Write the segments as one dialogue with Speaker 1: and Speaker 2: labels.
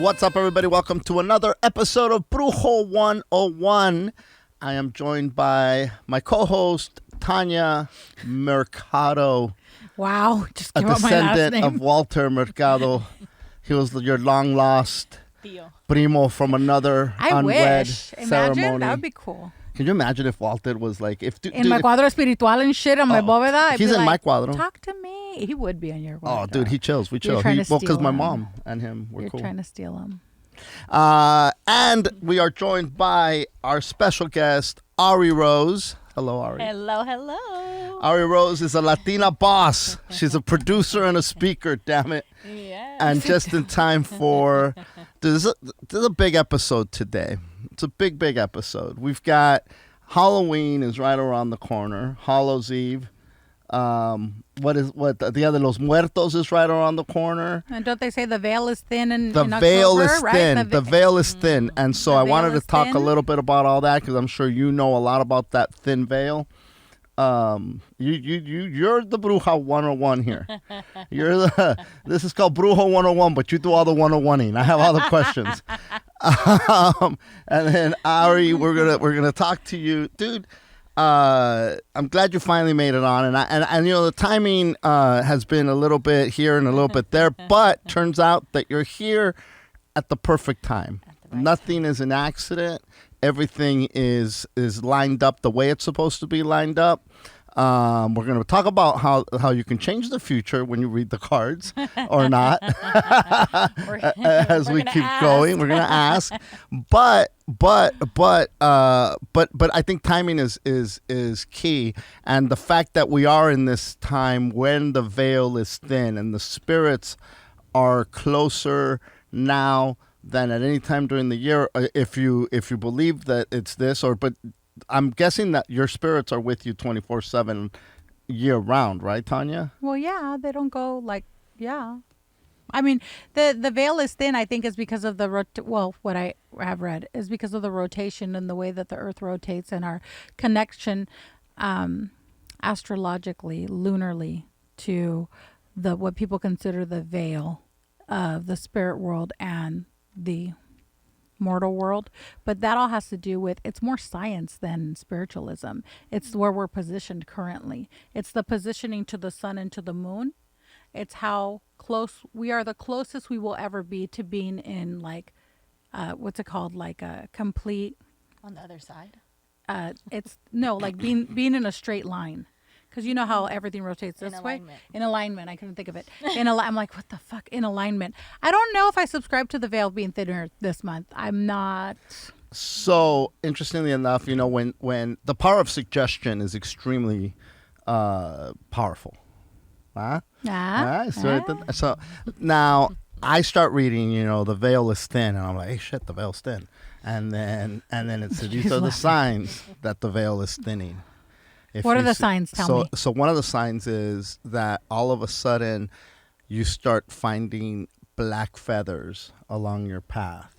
Speaker 1: What's up, everybody? Welcome to another episode of Brujo 101. I am joined by my co-host, Thanya Mercado.
Speaker 2: Wow, just give
Speaker 1: a
Speaker 2: out my last
Speaker 1: descendant
Speaker 2: name.
Speaker 1: of Walter Mercado. He was your long-lost primo from another
Speaker 2: I
Speaker 1: unwed
Speaker 2: wish.
Speaker 1: ceremony.
Speaker 2: Imagine, that would be cool.
Speaker 1: Can you imagine if Walter was like...
Speaker 2: In my cuadro espiritual and shit, on my bóveda, I'd
Speaker 1: he's
Speaker 2: be
Speaker 1: in
Speaker 2: like,
Speaker 1: my cuadro.
Speaker 2: talk to me. He would be on your cuadro.
Speaker 1: Oh, dude, he chills. We chill.
Speaker 2: trying to
Speaker 1: Because
Speaker 2: steal
Speaker 1: my
Speaker 2: him.
Speaker 1: mom and him were
Speaker 2: You're
Speaker 1: cool.
Speaker 2: trying to steal him.
Speaker 1: And we are joined by our special guest, Arie Rose. Hello, Arie.
Speaker 3: Hello, hello.
Speaker 1: Arie Rose is a Latina boss. She's a producer and a speaker, damn it.
Speaker 3: Yes.
Speaker 1: And just in time for... There's a big episode today. It's a big, big episode. We've got... Halloween is right around the corner. Hallows Eve. The Dia de los Muertos is right around the corner.
Speaker 2: And don't they say the veil is thin in
Speaker 1: The
Speaker 2: in
Speaker 1: veil
Speaker 2: October,
Speaker 1: is
Speaker 2: right?
Speaker 1: thin. The veil is thin. And so
Speaker 2: The
Speaker 1: I wanted
Speaker 2: veil
Speaker 1: to
Speaker 2: is
Speaker 1: talk a
Speaker 2: thin?
Speaker 1: little bit about all that because I'm sure you know a lot about that thin veil. You're the Bruja 101 here. This is called Bruja 101, but you do all the 101ing. I have all the questions. And then Arie, we're gonna talk to you, dude. I'm glad you finally made it on, and you know the timing has been a little bit here and a little bit there, but turns out that you're here at the perfect time. Nothing is an accident. Everything is lined up the way it's supposed to be lined up. We're going to talk about how you can change the future when you read the cards or not. As we keep going, we're going to ask. But I think timing is key, and the fact that we are in this time when the veil is thin and the spirits are closer now than at any time during the year, if you believe that it's this, but I'm guessing that your spirits are with you 24/7 year round, right, Thanya?
Speaker 2: Well, yeah, they don't go like, yeah. I mean, the veil is thin, I think, is because of what I have read is because of the rotation and the way that the earth rotates and our connection astrologically, lunarly to what people consider the veil of the spirit world and the mortal world. But that all has to do with, it's more science than spiritualism. It's where we're positioned currently. It's the positioning to the sun and to the moon. It's how close we are, the closest we will ever be to being in like what's it called, like a complete
Speaker 3: On the other side.
Speaker 2: it's no, like being in a straight line. Because you know how everything rotates this way? In alignment. I couldn't think of it. I'm like, what the fuck? In alignment. I don't know if I subscribe to the veil being thinner this month. I'm not.
Speaker 1: So, interestingly enough, you know, when the power of suggestion is extremely powerful. So now I start reading, you know, the veil is thin. And I'm like, hey, shit, the veil's thin. And then it says, these are the signs that the veil is thinning.
Speaker 2: What are the signs? Tell me.
Speaker 1: So one of the signs is that all of a sudden you start finding black feathers along your path.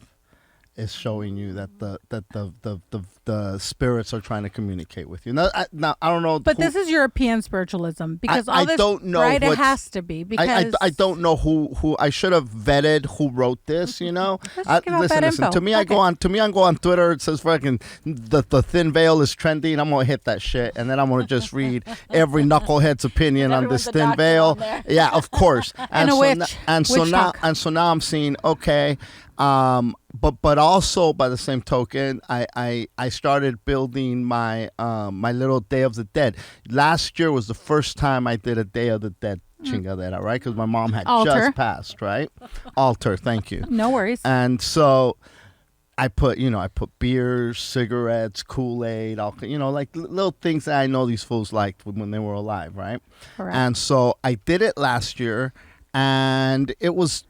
Speaker 1: It's showing you that the spirits are trying to communicate with you. Now I don't know.
Speaker 2: But this is European spiritualism because all this,
Speaker 1: don't know,
Speaker 2: right? It has to be because
Speaker 1: I don't know who I should have vetted who wrote this. You know, listen. To me, I go on Twitter. It says fucking the thin veil is trending. I'm gonna hit that shit, and then I'm gonna just read every knucklehead's opinion on this thin veil. Yeah, of course.
Speaker 2: And a witch.
Speaker 1: So now I'm seeing okay. But also by the same token, I started building my my little Day of the Dead. Last year was the first time I did a Day of the Dead chingadera, right? Because my mom had just passed, right? Altar, thank you.
Speaker 2: No worries.
Speaker 1: And so I put beers, cigarettes, Kool-Aid, like little things that I know these fools liked when they were alive, right?
Speaker 2: Correct.
Speaker 1: And so I did it last year, and it was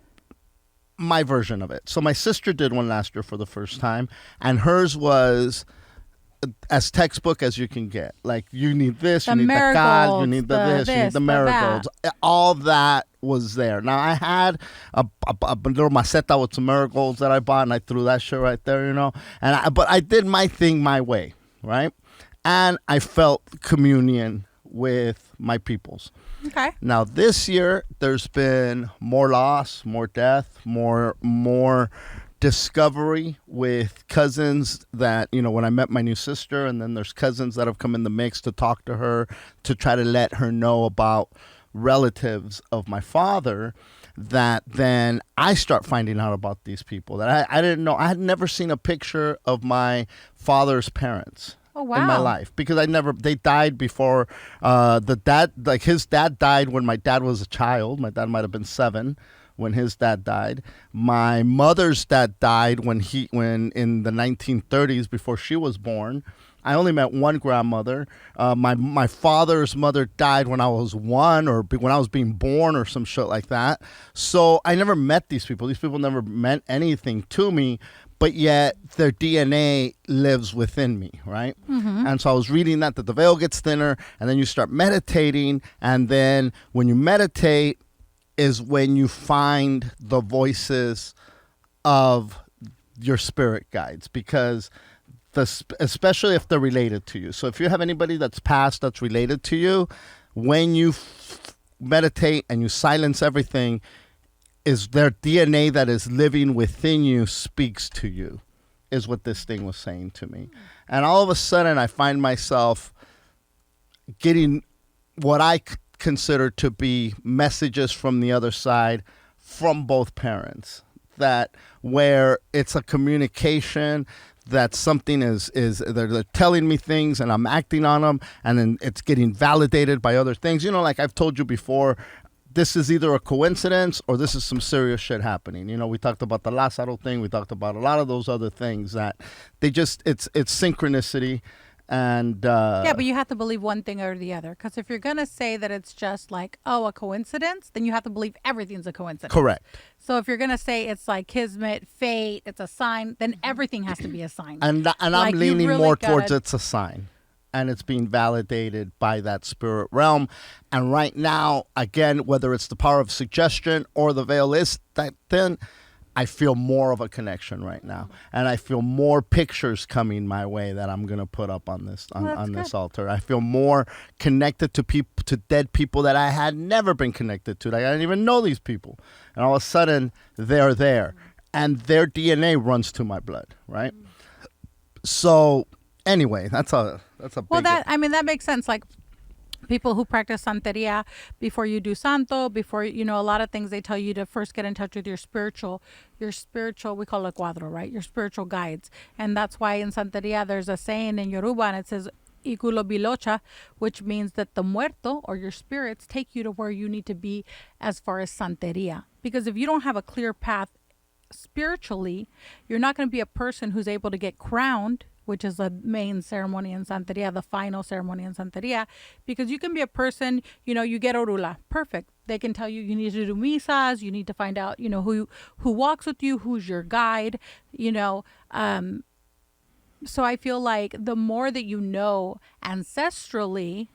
Speaker 1: my version of it. So my sister did one last year for the first time, and hers was as textbook as you can get. Like, you need this, you need the God, you need this, you need the marigolds. All that was there. Now, I had a little maceta with some marigolds that I bought, and I threw that shit right there, but I did my thing my way, right? And I felt communion with my peoples.
Speaker 2: Okay.
Speaker 1: Now this year, there's been more loss, more death, more discovery with cousins that, when I met my new sister, and then there's cousins that have come in the mix to talk to her, to try to let her know about relatives of my father, that then I start finding out about these people that I didn't know. I had never seen a picture of my father's parents.
Speaker 2: Oh, wow.
Speaker 1: In my life, because they died before his dad died when my dad was a child. My dad might have been 7 when his dad died. My mother's dad died when in the 1930s, before she was born. I only met one grandmother. My father's mother died when I was 1, or when I was being born, or some shit like that. So I never met these people. These people never meant anything to me, but yet their DNA lives within me, right? Mm-hmm. And so I was reading that the veil gets thinner, and then you start meditating, and then when you meditate is when you find the voices of your spirit guides, because especially if they're related to you. So if you have anybody that's passed that's related to you, when you meditate and you silence everything, is their DNA that is living within you speaks to you, is what this thing was saying to me. And all of a sudden, I find myself getting what I consider to be messages from the other side, from both parents, that where it's a communication, that something is they're telling me things and I'm acting on them, and then it's getting validated by other things. Like I've told you before, this is either a coincidence or this is some serious shit happening. We talked about the Lázaro thing. We talked about a lot of those other things that it's synchronicity. And
Speaker 2: yeah, but you have to believe one thing or the other, because if you're going to say that it's just like, a coincidence, then you have to believe everything's a coincidence.
Speaker 1: Correct.
Speaker 2: So if you're going to say it's like kismet, fate, it's a sign, then everything has to be a sign.
Speaker 1: And
Speaker 2: like,
Speaker 1: I'm leaning more towards it's a sign. And it's being validated by that spirit realm. And right now, again, whether it's the power of suggestion or the veil is that thin, I feel more of a connection right now. And I feel more pictures coming my way that I'm going to put up on this this altar. I feel more connected to dead people that I had never been connected to. Like I didn't even know these people. And all of a sudden, they're there. And their DNA runs to my blood, right? So anyway, that's a
Speaker 2: well,
Speaker 1: big...
Speaker 2: that makes sense. Like people who practice Santeria, before you do Santo, before, a lot of things, they tell you to first get in touch with your spiritual, we call it cuadro, right? Your spiritual guides. And that's why in Santeria, there's a saying in Yoruba, and it says, Ikulo bilocha, which means that the muerto, or your spirits, take you to where you need to be as far as Santeria. Because if you don't have a clear path spiritually, you're not going to be a person who's able to get crowned, which is the main ceremony in Santeria, the final ceremony in Santeria, because you can be a person, you get orula, perfect. They can tell you need to do misas, you need to find out, who walks with you, who's your guide, So I feel like the more that you know ancestrally,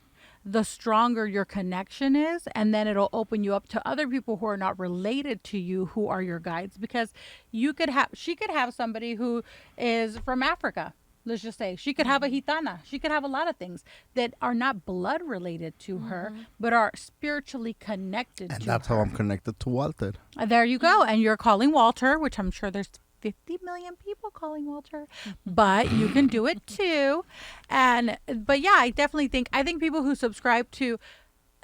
Speaker 2: the stronger your connection is, and then it'll open you up to other people who are not related to you, who are your guides, because she could have somebody who is from Africa. Let's just say she could have a gitana. She could have a lot of things that are not blood related to her, but are spiritually connected to her.
Speaker 1: And that's how I'm connected to Walter.
Speaker 2: There you go. And you're calling Walter, which I'm sure there's 50 million people calling Walter, but you can do it too. But yeah, I think people who subscribe to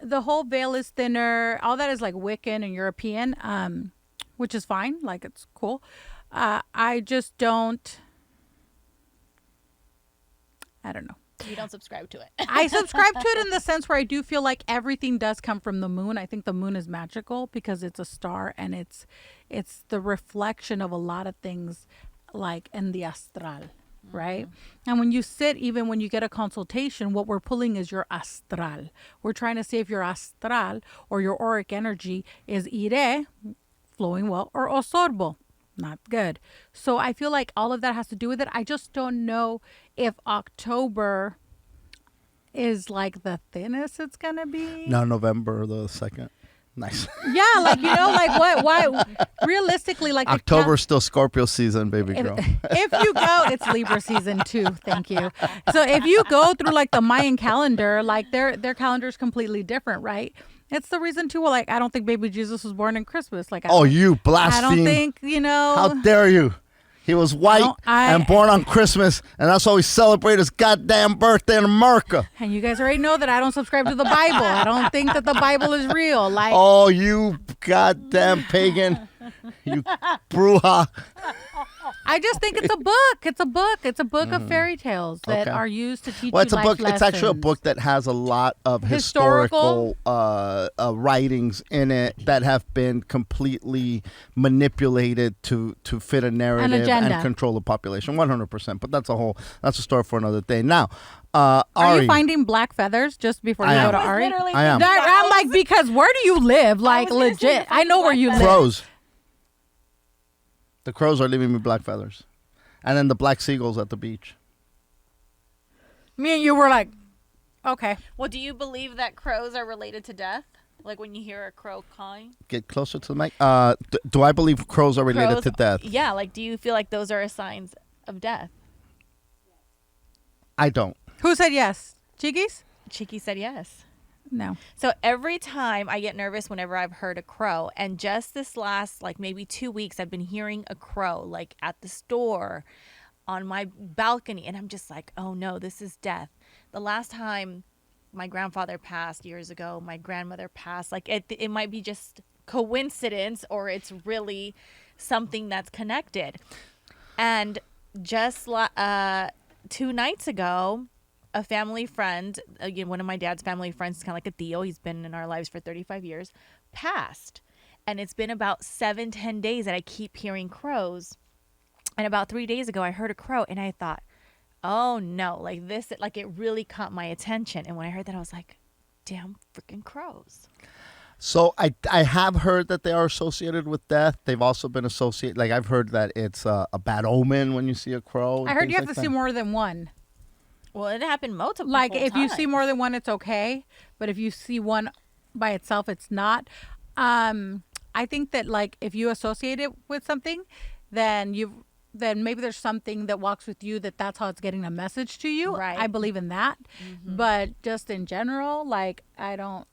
Speaker 2: the whole veil is thinner, all that is like Wiccan and European, which is fine. Like, it's cool. I just don't know.
Speaker 3: You don't subscribe to it.
Speaker 2: I subscribe to it in the sense where I do feel like everything does come from the moon. I think the moon is magical because it's a star, and it's the reflection of a lot of things, like in the astral, right? And when you sit, even when you get a consultation, what we're pulling is your astral. We're trying to see if your astral or your auric energy is ire, flowing well, or osorbo, not good. So I feel like all of that has to do with it. I just don't know if October is like the thinnest it's gonna be.
Speaker 1: No, November the 2nd. Nice.
Speaker 2: Yeah, like, like why realistically, like
Speaker 1: October's still Scorpio season, baby girl.
Speaker 2: If you go, it's Libra season too. Thank you. So if you go through like the Mayan calendar, like their calendar is completely different, right? It's the reason too. Like, I don't think baby Jesus was born in Christmas. Like,
Speaker 1: You
Speaker 2: I
Speaker 1: blaspheme.
Speaker 2: don't think,
Speaker 1: How dare you? He was white and born on Christmas, and that's why we celebrate his goddamn birthday in America.
Speaker 2: And you guys already know that I don't subscribe to the Bible. I don't think that the Bible is real. Like,
Speaker 1: Oh, you goddamn pagan. You bruja.
Speaker 2: I just think it's a book. It's a book. It's a book of fairy tales that are used to teach
Speaker 1: Well, it's
Speaker 2: you
Speaker 1: a
Speaker 2: life
Speaker 1: book.
Speaker 2: lessons.
Speaker 1: It's actually a book that has a lot of historical writings in it that have been completely manipulated to fit a narrative
Speaker 2: agenda.
Speaker 1: and control the population. 100%. But that's a story for another day. Now,
Speaker 2: Are
Speaker 1: Arie,
Speaker 2: you finding black feathers just before you
Speaker 1: I
Speaker 2: go
Speaker 1: am.
Speaker 2: to
Speaker 3: I was
Speaker 2: Arie?
Speaker 3: literally
Speaker 1: I am.
Speaker 3: thinking
Speaker 2: I'm like, because where do you live? Like,
Speaker 3: was gonna say,
Speaker 2: legit.
Speaker 3: you're
Speaker 2: I know where you live.
Speaker 1: crows. The crows are leaving me black feathers, and then the black seagulls at the beach.
Speaker 2: Me and you were like, okay.
Speaker 3: Well, do you believe that crows are related to death? Like when you hear a crow cawing?
Speaker 1: Get closer to the mic. Do I believe crows are related
Speaker 3: Crows-
Speaker 1: to death?
Speaker 3: Yeah, like do you feel like those are signs of death?
Speaker 1: I don't.
Speaker 2: Who said yes? Chikis?
Speaker 3: Chiki said yes.
Speaker 2: No.
Speaker 3: So every time I get nervous whenever I've heard a crow, and just this last like maybe 2 weeks, I've been hearing a crow like at the store, on my balcony, and I'm just like, oh no, this is death. The last time my grandfather passed years ago, my grandmother passed, like it might be just coincidence or it's really something that's connected. And just 2 nights ago, a family friend, again, one of my dad's family friends, kind of like a Theo, he's been in our lives for 35 years, passed. And it's been about 7-10 days that I keep hearing crows. And about 3 days ago, I heard a crow and I thought, oh no, like this, like it really caught my attention. And when I heard that, I was like, damn freaking crows.
Speaker 1: So I have heard that they are associated with death. They've also been associated, like I've heard that it's a bad omen when you see a crow.
Speaker 2: I heard you have
Speaker 1: things
Speaker 2: to
Speaker 1: like
Speaker 2: see
Speaker 1: that.
Speaker 2: more than one.
Speaker 3: Well, it happened multiple
Speaker 2: Like, if you see
Speaker 3: times.
Speaker 2: more than one, it's okay. But if you see one by itself, it's not. I think that, like, if you associate it with something, then maybe there's something that walks with you that's how it's getting a message to you.
Speaker 3: Right.
Speaker 2: I believe in that. But just in general, like, I don't.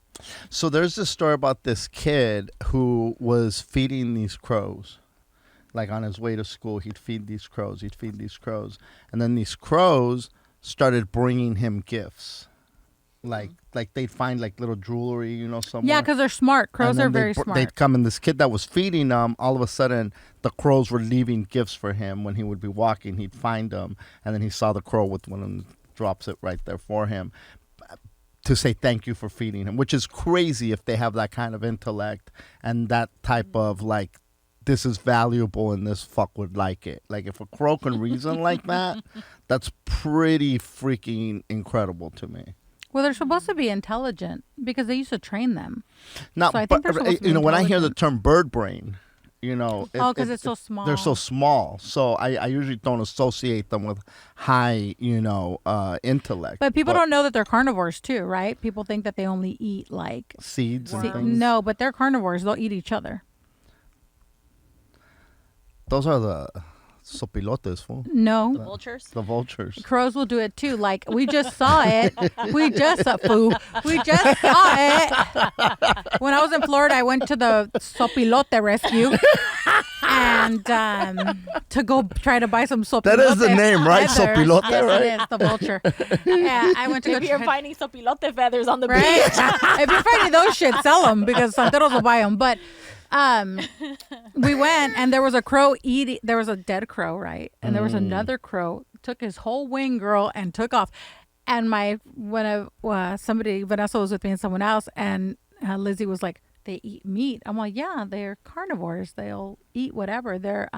Speaker 1: So there's this story about this kid who was feeding these crows. Like on his way to school, he'd feed these crows. And then these crows started bringing him gifts. Like they'd find like little jewelry, somewhere.
Speaker 2: Yeah, because they're smart. Crows
Speaker 1: And then
Speaker 2: are very smart.
Speaker 1: They'd come, and this kid that was feeding them, all of a sudden, the crows were leaving gifts for him. When he would be walking, he'd find them, and then he saw the crow with one and drops it right there for him to say thank you for feeding him, which is crazy if they have that kind of intellect and that type of like, this is valuable and this fuck would like it. Like if a crow can reason like that, that's pretty freaking incredible to me.
Speaker 2: Well, they're supposed to be intelligent because they used to train them.
Speaker 1: Now,
Speaker 2: So I think they're supposed to be
Speaker 1: when I hear the
Speaker 2: intelligent.
Speaker 1: term bird brain,
Speaker 2: Oh, 'cause it's so small.
Speaker 1: They're so small. So I usually don't associate them with high, intellect.
Speaker 2: But people don't know that they're carnivores too, right? People think that they only eat like
Speaker 1: seeds and
Speaker 3: Worms.
Speaker 1: things.
Speaker 2: no, but they're carnivores. They'll eat each other.
Speaker 1: Those are the sopilotes, fool.
Speaker 2: No.
Speaker 3: Vultures?
Speaker 1: The vultures.
Speaker 2: Crows will do it too. Like we just saw it. We just saw it. When I was in Florida, I went to the sopilote rescue and to go try to buy some sopilote.
Speaker 1: That is the name, right?
Speaker 2: feathers.
Speaker 1: Sopilote,
Speaker 2: yes,
Speaker 1: right?
Speaker 2: it is the vulture. Yeah, I went to go
Speaker 3: If you're
Speaker 2: try.
Speaker 3: finding sopilote feathers on the
Speaker 2: Right?
Speaker 3: beach.
Speaker 2: If you're finding those shit, sell them because Santeros will buy them. But we went and there was a crow eating. There was a dead crow, right? And there was another crow took his whole wing, girl, and took off. And Vanessa was with me and someone else, and Lizzie was like, "They eat meat." I'm like, "Yeah, they're carnivores. They'll eat whatever. They're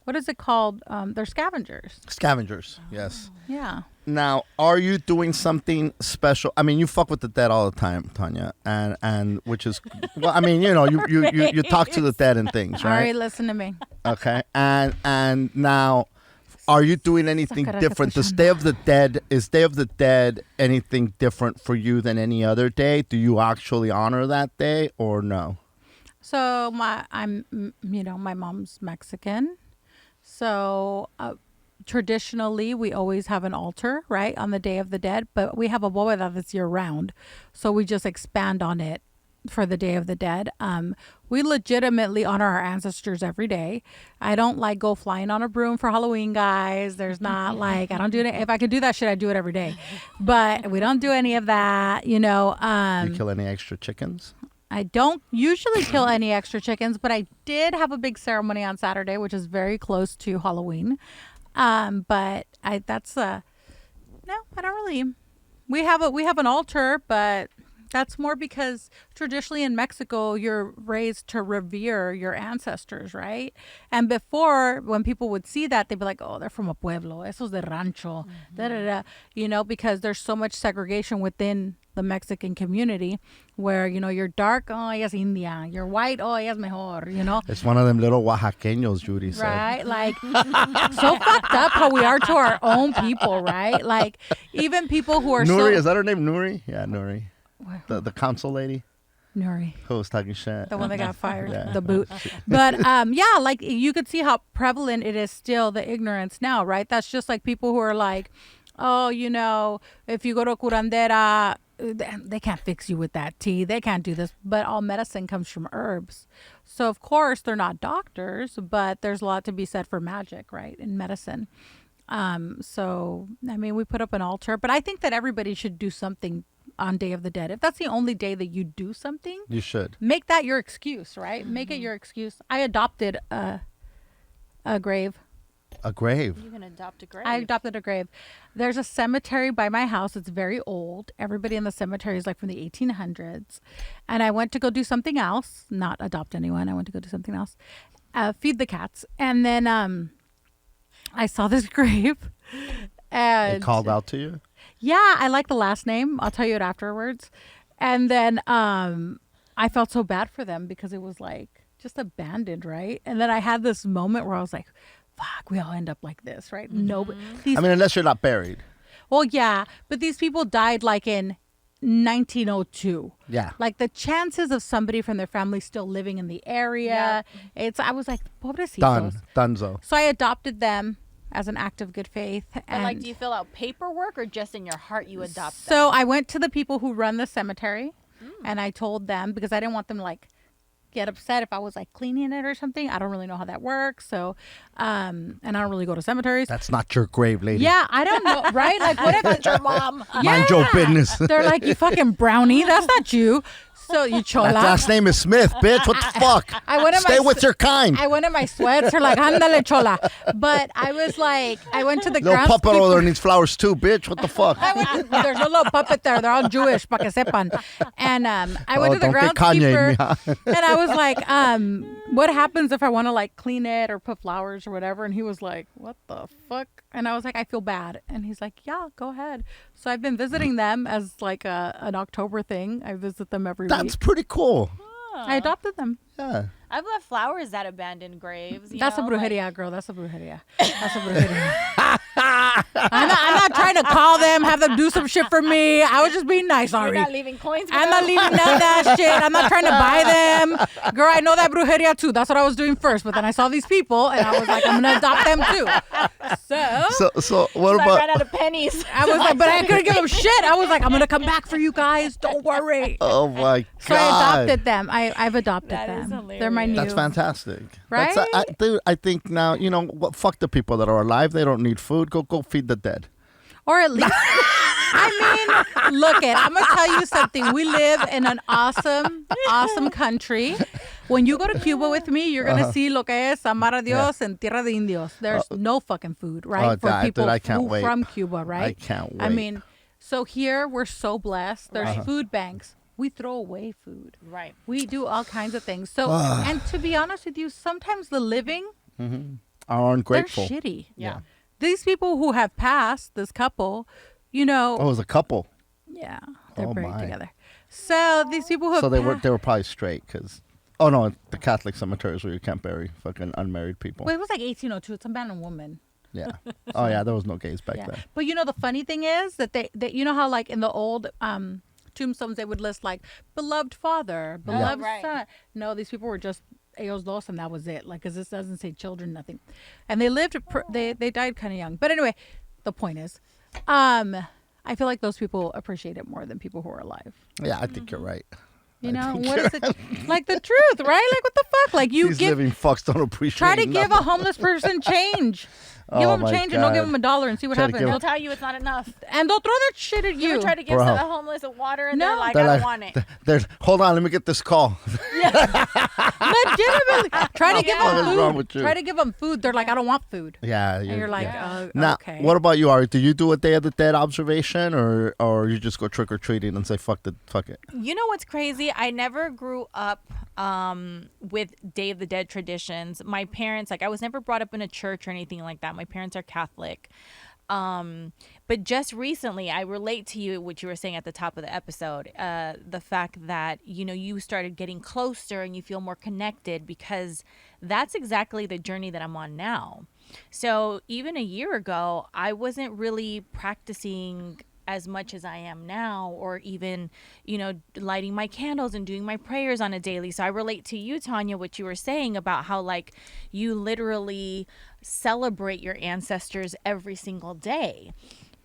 Speaker 2: what is it called? They're scavengers."
Speaker 1: Scavengers, yes.
Speaker 2: Yeah.
Speaker 1: Now, are you doing something special? I mean, you fuck with the dead all the time, Thanya, and which is, well, I mean, you talk to the dead and things,
Speaker 2: All right,
Speaker 1: right?
Speaker 2: listen to me.
Speaker 1: Okay, and now, are you doing anything
Speaker 2: Sacará
Speaker 1: different?
Speaker 2: que
Speaker 1: Is Day of the Dead anything different for you than any other day? Do you actually honor that day or no?
Speaker 2: So my mom's Mexican, so traditionally we always have an altar, right, on the Day of the Dead, but we have a bóveda that's year round, so we just expand on it for the Day of the Dead. We legitimately honor our ancestors every day. I don't like go flying on a broom for Halloween, guys. There's not like, I don't do it. If I could do that shit, I'd do it every day. But we don't do any of that, you know.
Speaker 1: You kill any extra chickens?
Speaker 2: I don't usually kill any extra chickens, but I did have a big ceremony on Saturday, which is very close to Halloween. But I don't really. We have an altar, but that's more because traditionally in Mexico, you're raised to revere your ancestors, right? And before, when people would see that, they'd be like, oh, they're from a pueblo, esos de rancho, da, da, da. You know, because there's so much segregation within the Mexican community where, you know, you're dark, oh, ella es India. You're white, oh, ella es mejor, you know?
Speaker 1: It's one of them little Oaxaqueños, Judy said.
Speaker 2: Right? Like, so fucked up how we are to our own people, right? Like, even people who are
Speaker 1: Nuri, is that her name, Nuri? Yeah, Nuri.
Speaker 2: What?
Speaker 1: The council lady
Speaker 2: Nuri.
Speaker 1: who was talking shit.
Speaker 2: The one that got fired,
Speaker 1: Yeah.
Speaker 2: the boot. But yeah, like you could see how prevalent it is still, the ignorance now, right? That's just like people who are like, oh, you know, if you go to curandera, they can't fix you with that tea. They can't do this. But all medicine comes from herbs. So, of course, they're not doctors, but there's a lot to be said for magic, right, in medicine. So, I mean, we put up an altar. But I think that everybody should do something on Day of the Dead. If that's the only day that you do something,
Speaker 1: You should.
Speaker 2: make that your excuse, right? Make it your excuse. I adopted a grave.
Speaker 1: A grave.
Speaker 3: You can adopt a grave.
Speaker 2: I adopted a grave. There's a cemetery by my house. It's very old. Everybody in the cemetery is like from the 1800s. And I went to go do something else, not adopt anyone. I went to go do something else, feed the cats. And then I saw this grave. And
Speaker 1: It called out to you?
Speaker 2: yeah, I like the last name. I'll tell you it afterwards. And then I felt so bad for them because it was like just abandoned, right? And then I had this moment where I was like, fuck, we all end up like this, right? Nobody.
Speaker 1: I mean, unless you're not buried.
Speaker 2: Well, yeah, but these people died like in 1902.
Speaker 1: Yeah.
Speaker 2: Like the chances of somebody from their family still living in the area, I was like, pobrecitos.
Speaker 1: Dunzo.
Speaker 2: So I adopted them as an act of good faith.
Speaker 3: But
Speaker 2: And
Speaker 3: like, do you fill out paperwork or just in your heart you adopt them?
Speaker 2: so I went to the people who run the cemetery and I told them, because I didn't want them to like get upset if I was like cleaning it or something. I don't really know how that works. So, and I don't really go to cemeteries.
Speaker 1: That's not your grave, lady.
Speaker 2: Yeah, I don't know, right? Like, what if it's
Speaker 3: your mom?
Speaker 1: Mind your business.
Speaker 2: They're like, you fucking brownie. That's not you. So you chola.
Speaker 1: That last name is Smith, bitch. What the fuck?
Speaker 2: I went in
Speaker 1: Stay
Speaker 2: my
Speaker 1: with your kind.
Speaker 2: I went in my sweats. They're like, ándale chola. But I was like, I went to the
Speaker 1: Little
Speaker 2: grounds
Speaker 1: puppet
Speaker 2: people-
Speaker 1: over there needs flowers too, bitch. What the fuck?
Speaker 2: There's no little puppet there. They're all Jewish, pa que sepan. And I went to the
Speaker 1: don't get Kanye in me,
Speaker 2: groundskeeper,
Speaker 1: huh?
Speaker 2: and I was like, what happens if I want to like clean it or put flowers or whatever? And he was like, what the fuck? And I was like, I feel bad. And he's like, yeah, go ahead. So I've been visiting them as like an October thing. I visit them every
Speaker 1: That's
Speaker 2: week.
Speaker 1: pretty cool.
Speaker 2: I adopted them.
Speaker 1: Yeah.
Speaker 3: I've left flowers at abandoned graves. You
Speaker 2: That's
Speaker 3: know,
Speaker 2: a brujeria, girl. That's a brujeria. That's a brujeria. I'm not trying to call them, have them do some shit for me. I was just being nice,
Speaker 3: You're
Speaker 2: Arie.
Speaker 3: not leaving coins.
Speaker 2: I'm
Speaker 3: for
Speaker 2: not
Speaker 3: them?
Speaker 2: leaving none of that shit. I'm not trying to buy them. Girl, I know that brujeria too. That's what I was doing first. But then I saw these people and I was like, I'm going to adopt them too.
Speaker 1: So what
Speaker 3: I
Speaker 1: about?
Speaker 3: ran out of pennies.
Speaker 2: I was like, but I couldn't give them shit. I was like, I'm going to come back for you guys. Don't worry.
Speaker 1: Oh my
Speaker 2: So I
Speaker 1: god.
Speaker 2: adopted them. I've adopted
Speaker 3: That is
Speaker 2: them. They're my new.
Speaker 3: hilarious.
Speaker 1: That's fantastic.
Speaker 2: Right?
Speaker 1: Dude, I think now, you know, what? Fuck the people that are alive. They don't need food. Go feed the dead.
Speaker 2: Or at least, I mean, look it. I'm gonna tell you something. We live in an awesome country. When you go to Cuba with me, you're gonna see lo que es amar a Dios en tierra de indios. There's no fucking food, right?
Speaker 1: Oh, dude, I can't
Speaker 2: who
Speaker 1: wait.
Speaker 2: from Cuba, right?
Speaker 1: I can't
Speaker 2: I
Speaker 1: wait.
Speaker 2: mean, so here we're so blessed. There's food banks. We throw away food.
Speaker 3: Right.
Speaker 2: We do all kinds of things. So, and to be honest with you, sometimes the living
Speaker 1: Are ungrateful.
Speaker 2: they're shitty.
Speaker 3: Yeah.
Speaker 2: These people who have passed, this couple, you know,
Speaker 1: Oh, it was a couple.
Speaker 2: yeah, they're
Speaker 1: Oh,
Speaker 2: buried
Speaker 1: my.
Speaker 2: together. So these people who have
Speaker 1: So they were probably straight because. Oh no, the Catholic cemeteries where you can't bury fucking unmarried people.
Speaker 2: Well, it was like 1802. It's a man and woman.
Speaker 1: Yeah. Oh yeah, there was no gays back
Speaker 2: Yeah.
Speaker 1: then.
Speaker 2: But you know, the funny thing is that they you know how like in the old tombstones they would list like beloved father, beloved
Speaker 3: right.
Speaker 2: son. No, these people were just ellos dos and that was it. Like, because this doesn't say children, nothing. And they lived, they died kind of young. But anyway, the point is, I feel like those people appreciate it more than people who are alive.
Speaker 1: Yeah, I think you're right.
Speaker 2: You know, what is it? Like the truth, right? Like what the fuck? Like you
Speaker 1: These
Speaker 2: give,
Speaker 1: living fucks don't appreciate
Speaker 2: try to give a
Speaker 1: nothing.
Speaker 2: homeless person change. Give
Speaker 1: Oh
Speaker 2: them
Speaker 1: my
Speaker 2: change and don't give
Speaker 1: God.
Speaker 2: them $1 and see what
Speaker 1: Try to
Speaker 2: happens.
Speaker 1: give
Speaker 3: They'll tell you it's not enough.
Speaker 2: And they'll throw that shit at
Speaker 3: You
Speaker 2: you.
Speaker 3: ever try to give
Speaker 1: Bro.
Speaker 3: the homeless a water and
Speaker 2: No.
Speaker 3: they're like,
Speaker 1: They're
Speaker 3: I don't
Speaker 1: like,
Speaker 3: want it.
Speaker 1: hold on, let me get this call.
Speaker 2: Legitimately. Try to give
Speaker 1: What
Speaker 2: them
Speaker 1: is wrong
Speaker 2: food.
Speaker 1: with you?
Speaker 2: Try to give them food. They're like, I don't want food.
Speaker 1: Yeah,
Speaker 2: And you're like,
Speaker 3: Yeah.
Speaker 1: Now,
Speaker 2: okay.
Speaker 1: what about you, Arie? Do you do a Day of the Dead observation, or you just go trick or treating and say fuck it?
Speaker 3: You know what's crazy? I never grew up with Day of the Dead traditions. My parents, like, I was never brought up in a church or anything like that. My parents are Catholic. But just recently, I relate to you what you were saying at the top of the episode, the fact that, you know, you started getting closer and you feel more connected, because that's exactly the journey that I'm on now. So even a year ago, I wasn't really practicing as much as I am now, or even, you know, lighting my candles and doing my prayers on a daily. So I relate to you, Thanya, what you were saying about how, like, you literally celebrate your ancestors every single day.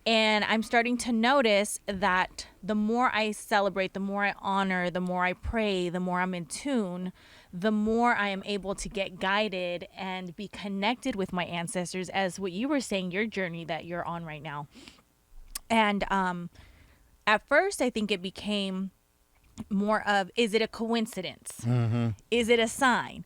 Speaker 3: And I'm starting to notice that the more I celebrate, the more I honor, the more I pray, the more I'm in tune, the more I am able to get guided and be connected with my ancestors, as what you were saying, your journey that you're on right now. And at first, I think it became more of, is it a coincidence?
Speaker 1: Mm-hmm.
Speaker 3: Is it a sign?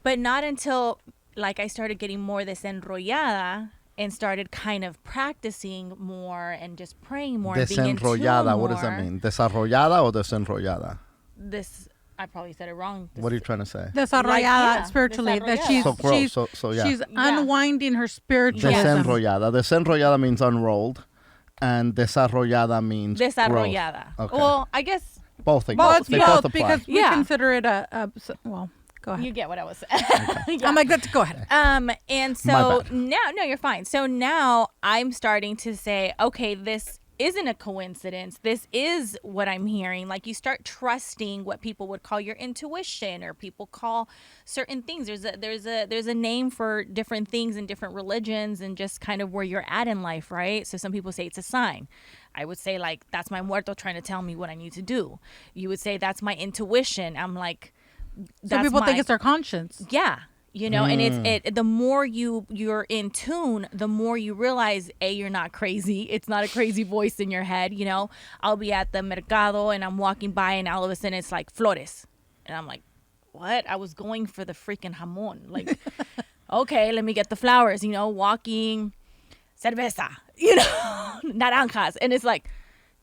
Speaker 3: But not until, like, I started getting more desenrollada and started kind of practicing more and just praying more. And being in tune
Speaker 1: Desenrollada, what does
Speaker 3: more.
Speaker 1: that mean? Desarrollada or desenrollada?
Speaker 3: This, I probably said it wrong.
Speaker 1: What are you trying to say?
Speaker 2: Desarrollada
Speaker 3: yeah,
Speaker 2: spiritually. That
Speaker 3: desarrollada.
Speaker 2: she's,
Speaker 1: So gross.
Speaker 2: she's,
Speaker 1: So yeah.
Speaker 2: she's
Speaker 3: Yeah.
Speaker 2: unwinding her spiritualism.
Speaker 1: Desenrollada. Desenrollada means unrolled, and desarrollada means
Speaker 3: Desarrollada.
Speaker 1: growth. Okay.
Speaker 3: Well, I guess
Speaker 1: Both.
Speaker 2: Well, it's
Speaker 1: they
Speaker 2: both
Speaker 1: apply.
Speaker 2: because we
Speaker 3: Yeah.
Speaker 2: consider it well, go ahead.
Speaker 3: you get what I was saying.
Speaker 2: I'm like, let's go ahead.
Speaker 3: And
Speaker 1: My
Speaker 3: so
Speaker 1: bad.
Speaker 3: now, no, you're fine. So now I'm starting to say, okay, this isn't a coincidence. This is what I'm hearing. Like, you start trusting what people would call your intuition, or people call certain things. There's a name for different things in different religions, and just kind of where you're at in life, right? So some people say it's a sign. I would say, like, that's my muerto trying to tell me what I need to do. You would say that's my intuition. I'm like,
Speaker 2: Some people think it's their conscience.
Speaker 3: yeah, you know, and it's the more you're in tune, the more you realize, you're not crazy. It's not a crazy voice in your head. You know, I'll be at the Mercado and I'm walking by, and all of a sudden it's like flores, and I'm like, what? I was going for the freaking jamon. Like, okay, let me get the flowers. You know, walking, cerveza, you know, naranjas, and it's like,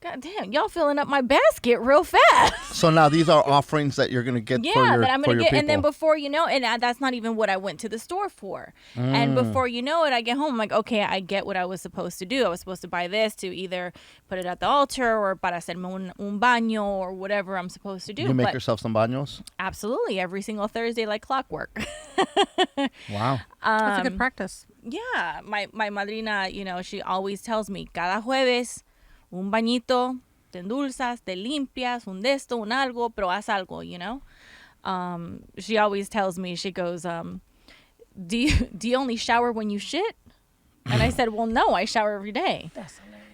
Speaker 3: God damn, y'all filling up my basket real fast.
Speaker 1: So now these are offerings that you're gonna get for your
Speaker 3: that I'm
Speaker 1: for
Speaker 3: gonna
Speaker 1: your
Speaker 3: get,
Speaker 1: people.
Speaker 3: and then before you know, and that's not even what I went to the store for. And before you know it, I get home, I'm like, okay, I get what I was supposed to do. I was supposed to buy this to either put it at the altar, or para hacerme un baño, or whatever I'm supposed to do.
Speaker 1: you make
Speaker 3: But
Speaker 1: yourself some baños.
Speaker 3: absolutely, every single Thursday, like clockwork.
Speaker 1: Wow.
Speaker 2: That's a good practice.
Speaker 3: Yeah, my madrina, you know, she always tells me, cada jueves, un bañito, te endulzas, te limpias, un desto, un algo, pero haz algo, you know? She always tells me, she goes, do you only shower when you shit? And I said, well, no, I shower every day.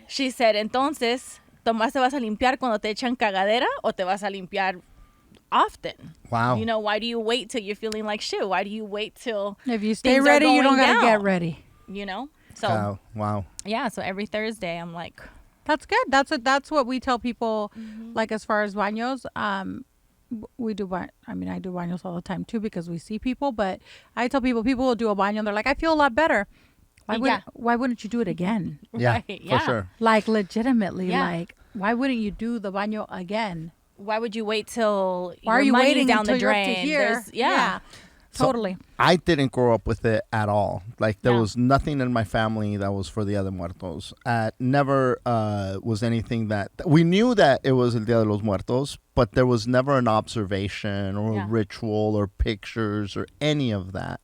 Speaker 3: She said, entonces, ¿Tomás te vas a limpiar cuando te echan cagadera, o te vas a limpiar often?
Speaker 1: Wow.
Speaker 3: You know, why do you wait till you're feeling like shit? Why do you wait till
Speaker 2: If you stay
Speaker 3: things are
Speaker 2: ready, you don't
Speaker 3: going
Speaker 2: got to get
Speaker 3: down?
Speaker 2: ready.
Speaker 3: You know? So,
Speaker 1: Wow.
Speaker 3: yeah, so every Thursday I'm like,
Speaker 2: That's good. That's what we tell people. Like, as far as baños, we do. I mean, I do baños all the time too, because we see people. But I tell people will do a baño and they're like, I feel a lot better.
Speaker 3: Yeah.
Speaker 2: Why wouldn't you do it again?
Speaker 1: Yeah,
Speaker 3: Right,
Speaker 1: for
Speaker 3: yeah.
Speaker 1: sure.
Speaker 2: Like, legitimately,
Speaker 3: Yeah.
Speaker 2: like, why wouldn't you do the baño again?
Speaker 3: why would you wait till
Speaker 2: Why are
Speaker 3: your
Speaker 2: you
Speaker 3: money's
Speaker 2: waiting
Speaker 3: down
Speaker 2: until
Speaker 3: the
Speaker 2: you're
Speaker 3: drain?
Speaker 2: up to here?
Speaker 3: There's- yeah.
Speaker 1: So,
Speaker 2: Totally.
Speaker 1: I didn't grow up with it at all. Like, there
Speaker 3: No.
Speaker 1: was nothing in my family that was for the Dia de Muertos. Never was anything that we knew that it was el Dia de los Muertos, but there was never an observation or
Speaker 3: Yeah.
Speaker 1: a ritual or pictures or any of that.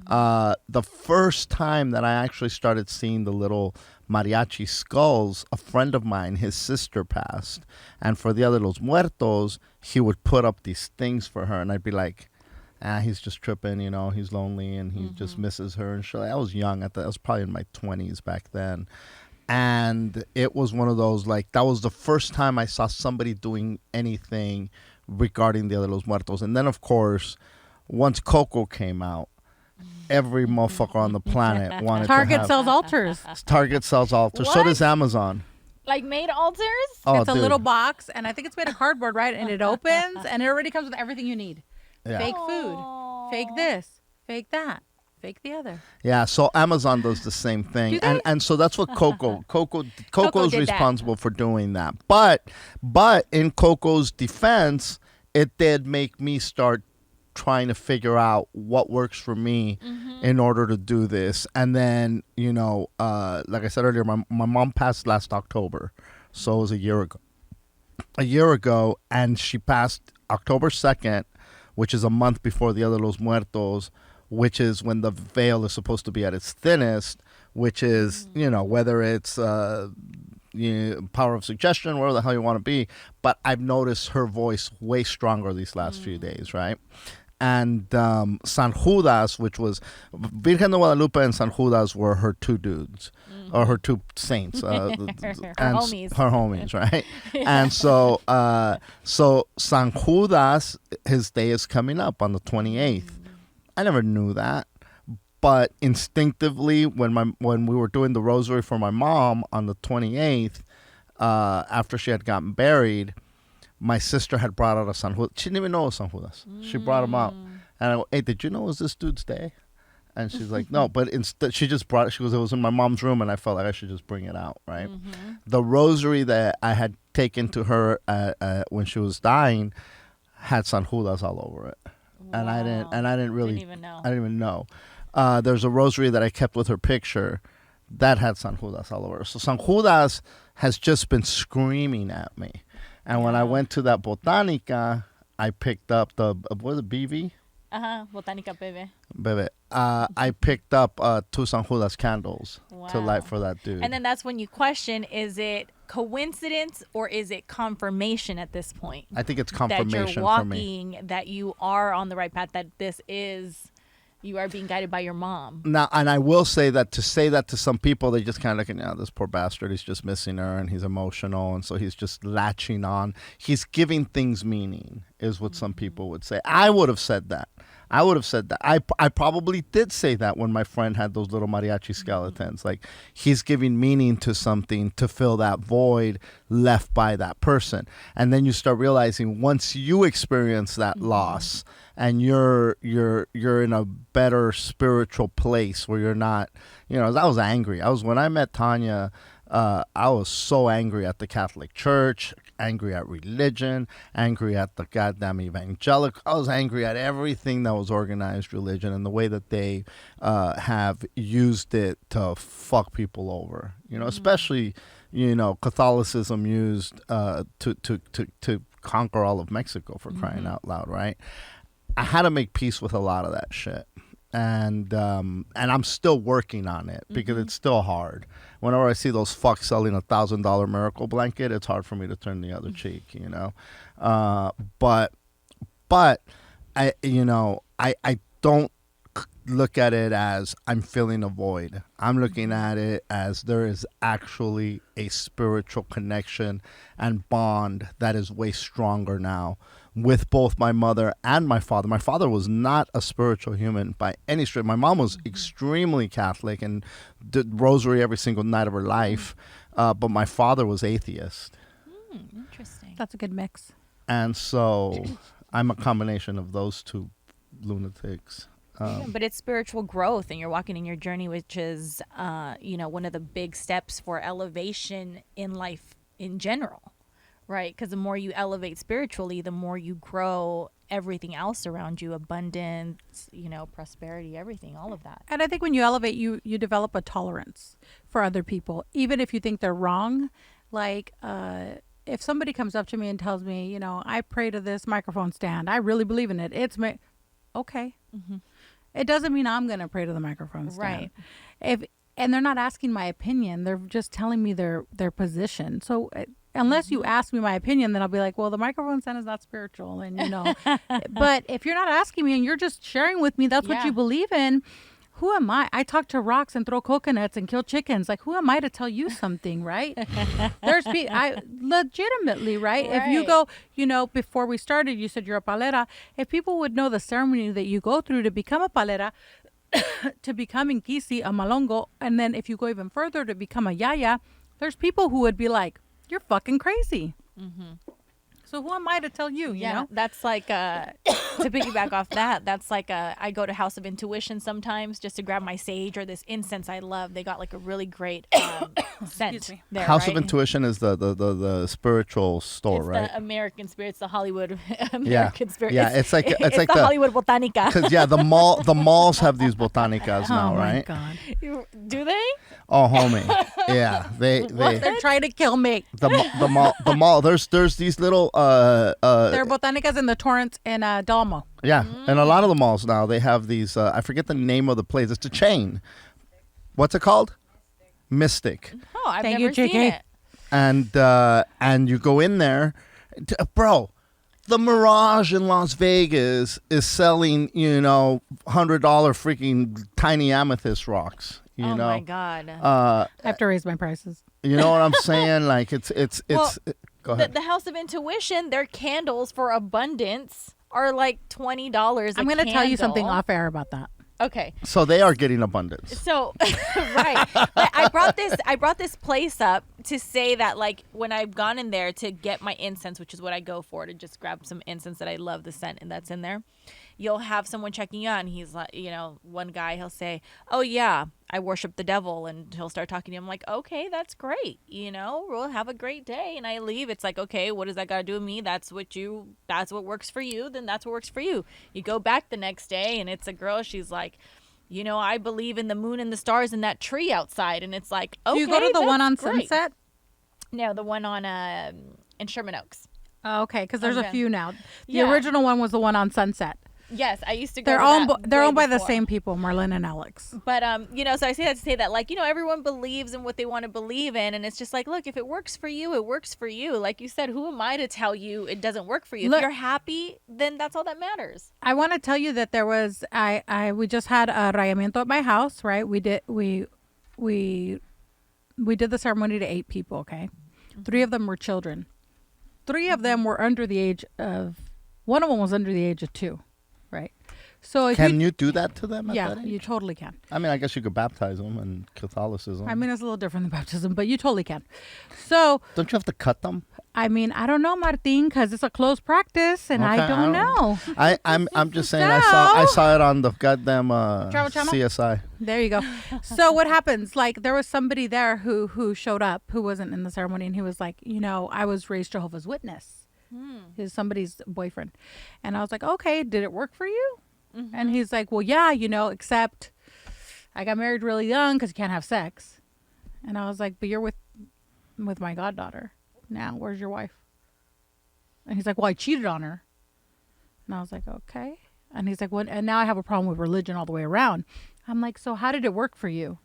Speaker 1: The first time that I actually started seeing the little mariachi skulls, a friend of mine, his sister passed, and for Dia de los Muertos, he would put up these things for her, and I'd be like, he's just tripping, you know, he's lonely and he just misses her and shit. I was young I was probably in my 20s back then. And it was one of those, like, that was the first time I saw somebody doing anything regarding Dia de los Muertos. And then, of course, once Coco came out, every motherfucker on the planet wanted
Speaker 2: Target
Speaker 1: to have...
Speaker 2: sells altars.
Speaker 1: Target sells altars. So
Speaker 3: What?
Speaker 1: does Amazon.
Speaker 3: Like made altars?
Speaker 1: Oh,
Speaker 2: It's a
Speaker 1: dude.
Speaker 2: little box, and I think it's made of cardboard, right? And it opens, and it already comes with everything you need.
Speaker 1: Yeah.
Speaker 2: Fake food, fake this, fake that, fake the other.
Speaker 1: Yeah, so Amazon does the same thing,
Speaker 2: Do they?
Speaker 1: and so that's what Coco's
Speaker 3: did that.
Speaker 1: responsible for doing that. But in Coco's defense, it did make me start trying to figure out what works for me in order to do this. And then, like I said earlier, my mom passed last October, so it was a year ago, and she passed October 2nd, which is a month before Dia de los Muertos, which is when the veil is supposed to be at its thinnest, which is, whether it's power of suggestion, wherever the hell you want to be. But I've noticed her voice way stronger these last few days, right? And San Judas, which was Virgen de Guadalupe and San Judas were her two dudes, or her two saints,
Speaker 3: Her homies.
Speaker 1: her homies, right? And so San Judas, his day is coming up on the 28th. I never knew that, but instinctively, when we were doing the rosary for my mom on the 28th, after she had gotten buried, my sister had brought out a San Judas. She didn't even know it was San Judas. She brought him out. And I go, hey, did you know it was this dude's day? And she's like, no. But instead, she just brought it. She goes, it was in my mom's room, and I felt like I should just bring it out, right? The rosary that I had taken to her when she was dying had San Judas all over it.
Speaker 3: Wow.
Speaker 1: And I didn't really...
Speaker 3: even know.
Speaker 1: I didn't even know. There's a rosary that I kept with her picture that had San Judas all over it. So San Judas has just been screaming at me. And when I went to that Botanica, I picked up the, what is it, BV?
Speaker 3: Botánica Bebe.
Speaker 1: Bebe. I picked up 2 San Judas candles to light for that dude.
Speaker 3: And then that's when you question, is it coincidence or is it confirmation at this point?
Speaker 1: I think it's
Speaker 3: that
Speaker 1: confirmation
Speaker 3: you're
Speaker 1: for me.
Speaker 3: walking, that you are on the right path, that you are being guided by your mom.
Speaker 1: Now, and I will say that to some people, they just kind of look at, this poor bastard, he's just missing her and he's emotional. And so he's just latching on. He's giving things meaning is what some people would say. I would have said that. I probably did say that when my friend had those little mariachi skeletons. Like, he's giving meaning to something to fill that void left by that person. And then you start realizing once you experience that loss and you're in a better spiritual place where you're not, I was angry. When I met Thanya, I was so angry at the Catholic Church, angry at religion, angry at the goddamn evangelical. I was angry at everything that was organized religion and the way that they have used it to fuck people over. Especially, Catholicism used to conquer all of Mexico, for crying out loud, right? I had to make peace with a lot of that shit. And I'm still working on it because it's still hard. Whenever I see those fucks selling $1,000 miracle blanket, it's hard for me to turn the other cheek, But I don't look at it as I'm filling a void. I'm looking at it as there is actually a spiritual connection and bond that is way stronger now with both my mother and my father. My father was not a spiritual human by any stretch. My mom was extremely Catholic and did rosary every single night of her life, but my father was atheist.
Speaker 3: Interesting.
Speaker 2: That's a good mix.
Speaker 1: And so I'm a combination of those two lunatics.
Speaker 3: But it's spiritual growth, and you're walking in your journey, which is, one of the big steps for elevation in life in general, right? Because the more you elevate spiritually, the more you grow everything else around you, abundance, prosperity, everything, all of that.
Speaker 2: And I think when you elevate, you develop a tolerance for other people, even if you think they're wrong. Like, if somebody comes up to me and tells me, I pray to this microphone stand, I really believe in it. Okay. It doesn't mean I'm going to pray to the microphone stand. Right. And they're not asking my opinion. They're just telling me their position. So unless you ask me my opinion, then I'll be like, well, the microphone stand is not spiritual. And, but if you're not asking me and you're just sharing with me, that's what you believe in. who am I talk to rocks and throw coconuts and kill chickens. Like, who am I to tell you something, right? I legitimately, right? If you go, before we started, you said you're a palera. If people would know the ceremony that you go through to become a palera, to become Inkisi, a malongo, and then if you go even further to become a yaya, there's people who would be like, you're fucking crazy. So who am I to tell you, you know?
Speaker 3: That's like, to piggyback off that, that's like, I go to House of Intuition sometimes just to grab my sage or this incense I love. They got like a really great scent there,
Speaker 1: House of Intuition is the spiritual store,
Speaker 3: it's
Speaker 1: right?
Speaker 3: the American spirits, the Hollywood American spirits.
Speaker 1: Yeah, it's like
Speaker 3: the Hollywood Botanica.
Speaker 1: Because the malls have these botanicas now, right?
Speaker 2: Oh my God.
Speaker 3: Do they?
Speaker 1: Oh, homie. Yeah,
Speaker 2: They're trying to kill me.
Speaker 1: the mall. There's these little
Speaker 2: There are botanicas in the Torrance and Dalmo.
Speaker 1: Yeah, and a lot of the malls now they have these. I forget the name of the place. It's a chain. What's it called? Mystic.
Speaker 3: Oh, I've
Speaker 2: Thank
Speaker 3: never
Speaker 2: you,
Speaker 3: seen
Speaker 2: Chiki.
Speaker 3: it.
Speaker 1: And you go in there, bro. The Mirage in Las Vegas is selling, $100 freaking tiny amethyst rocks.
Speaker 3: Oh my God.
Speaker 2: I have to raise my prices.
Speaker 1: You know what I'm saying? Like it's.
Speaker 3: Well,
Speaker 1: Go ahead.
Speaker 3: The House of Intuition, their candles for abundance are like $20.
Speaker 2: I'm going to tell you something off air about that.
Speaker 3: Okay.
Speaker 1: So they are getting abundance.
Speaker 3: So, right. But I brought this place up to say that, like, when I've gone in there to get my incense, which is what I go for, to just grab some incense that I love the scent and that's in there, you'll have someone checking you out and he's like, one guy, he'll say, oh yeah, I worship the devil, and he'll start talking to you. I'm like, okay, that's great. We'll have a great day. And I leave. It's like, okay, what does that got to do with me? That's what works for you. Then that's what works for you. You go back the next day and it's a girl. She's like, I believe in the moon and the stars and that tree outside. And it's like, okay,
Speaker 2: Do you go to the one on
Speaker 3: great.
Speaker 2: Sunset?
Speaker 3: No, the one on in Sherman Oaks.
Speaker 2: Oh, okay, because there's a few now. The
Speaker 3: Yeah.
Speaker 2: original one was the one on Sunset.
Speaker 3: Yes, I used to go.
Speaker 2: They're
Speaker 3: to
Speaker 2: owned.
Speaker 3: that
Speaker 2: They're
Speaker 3: way
Speaker 2: owned by the
Speaker 3: before.
Speaker 2: same people, Marlon and Alex.
Speaker 3: But so I say that to say that, like, everyone believes in what they want to believe in, and it's just like, look, if it works for you, it works for you. Like you said, who am I to tell you it doesn't work for you?
Speaker 2: Look,
Speaker 3: if you're happy, then that's all that matters.
Speaker 2: I want to tell you that there was we just had a rayamiento at my house, right? We did the ceremony to 8 people. Okay, 3 of them were children. 3 of them were under the age of. One of them was under the age of 2, right? So if
Speaker 1: Can you do that to them? At
Speaker 2: yeah,
Speaker 1: that age?
Speaker 2: you totally can.
Speaker 1: I mean, I guess you could baptize them in Catholicism.
Speaker 2: I mean, it's a little different than baptism, but you totally can. So,
Speaker 1: Don't you have to cut them?
Speaker 2: I mean, I don't know, Martin, because it's a closed practice, and
Speaker 1: Okay,
Speaker 2: I don't know.
Speaker 1: I'm just saying. I saw it on the goddamn
Speaker 2: Travel Channel?
Speaker 1: CSI.
Speaker 2: There you go. So what happens? Like, there was somebody there who showed up who wasn't in the ceremony, and he was like, I was raised Jehovah's Witness. He's somebody's boyfriend. And I was like, okay, did it work for you? And he's like, well, yeah, except I got married really young because you can't have sex. And I was like, but you're with my goddaughter now. Where's your wife? And he's like, well, I cheated on her. And I was like, okay. And he's like, what? And now I have a problem with religion all the way around. I'm like, so how did it work for you?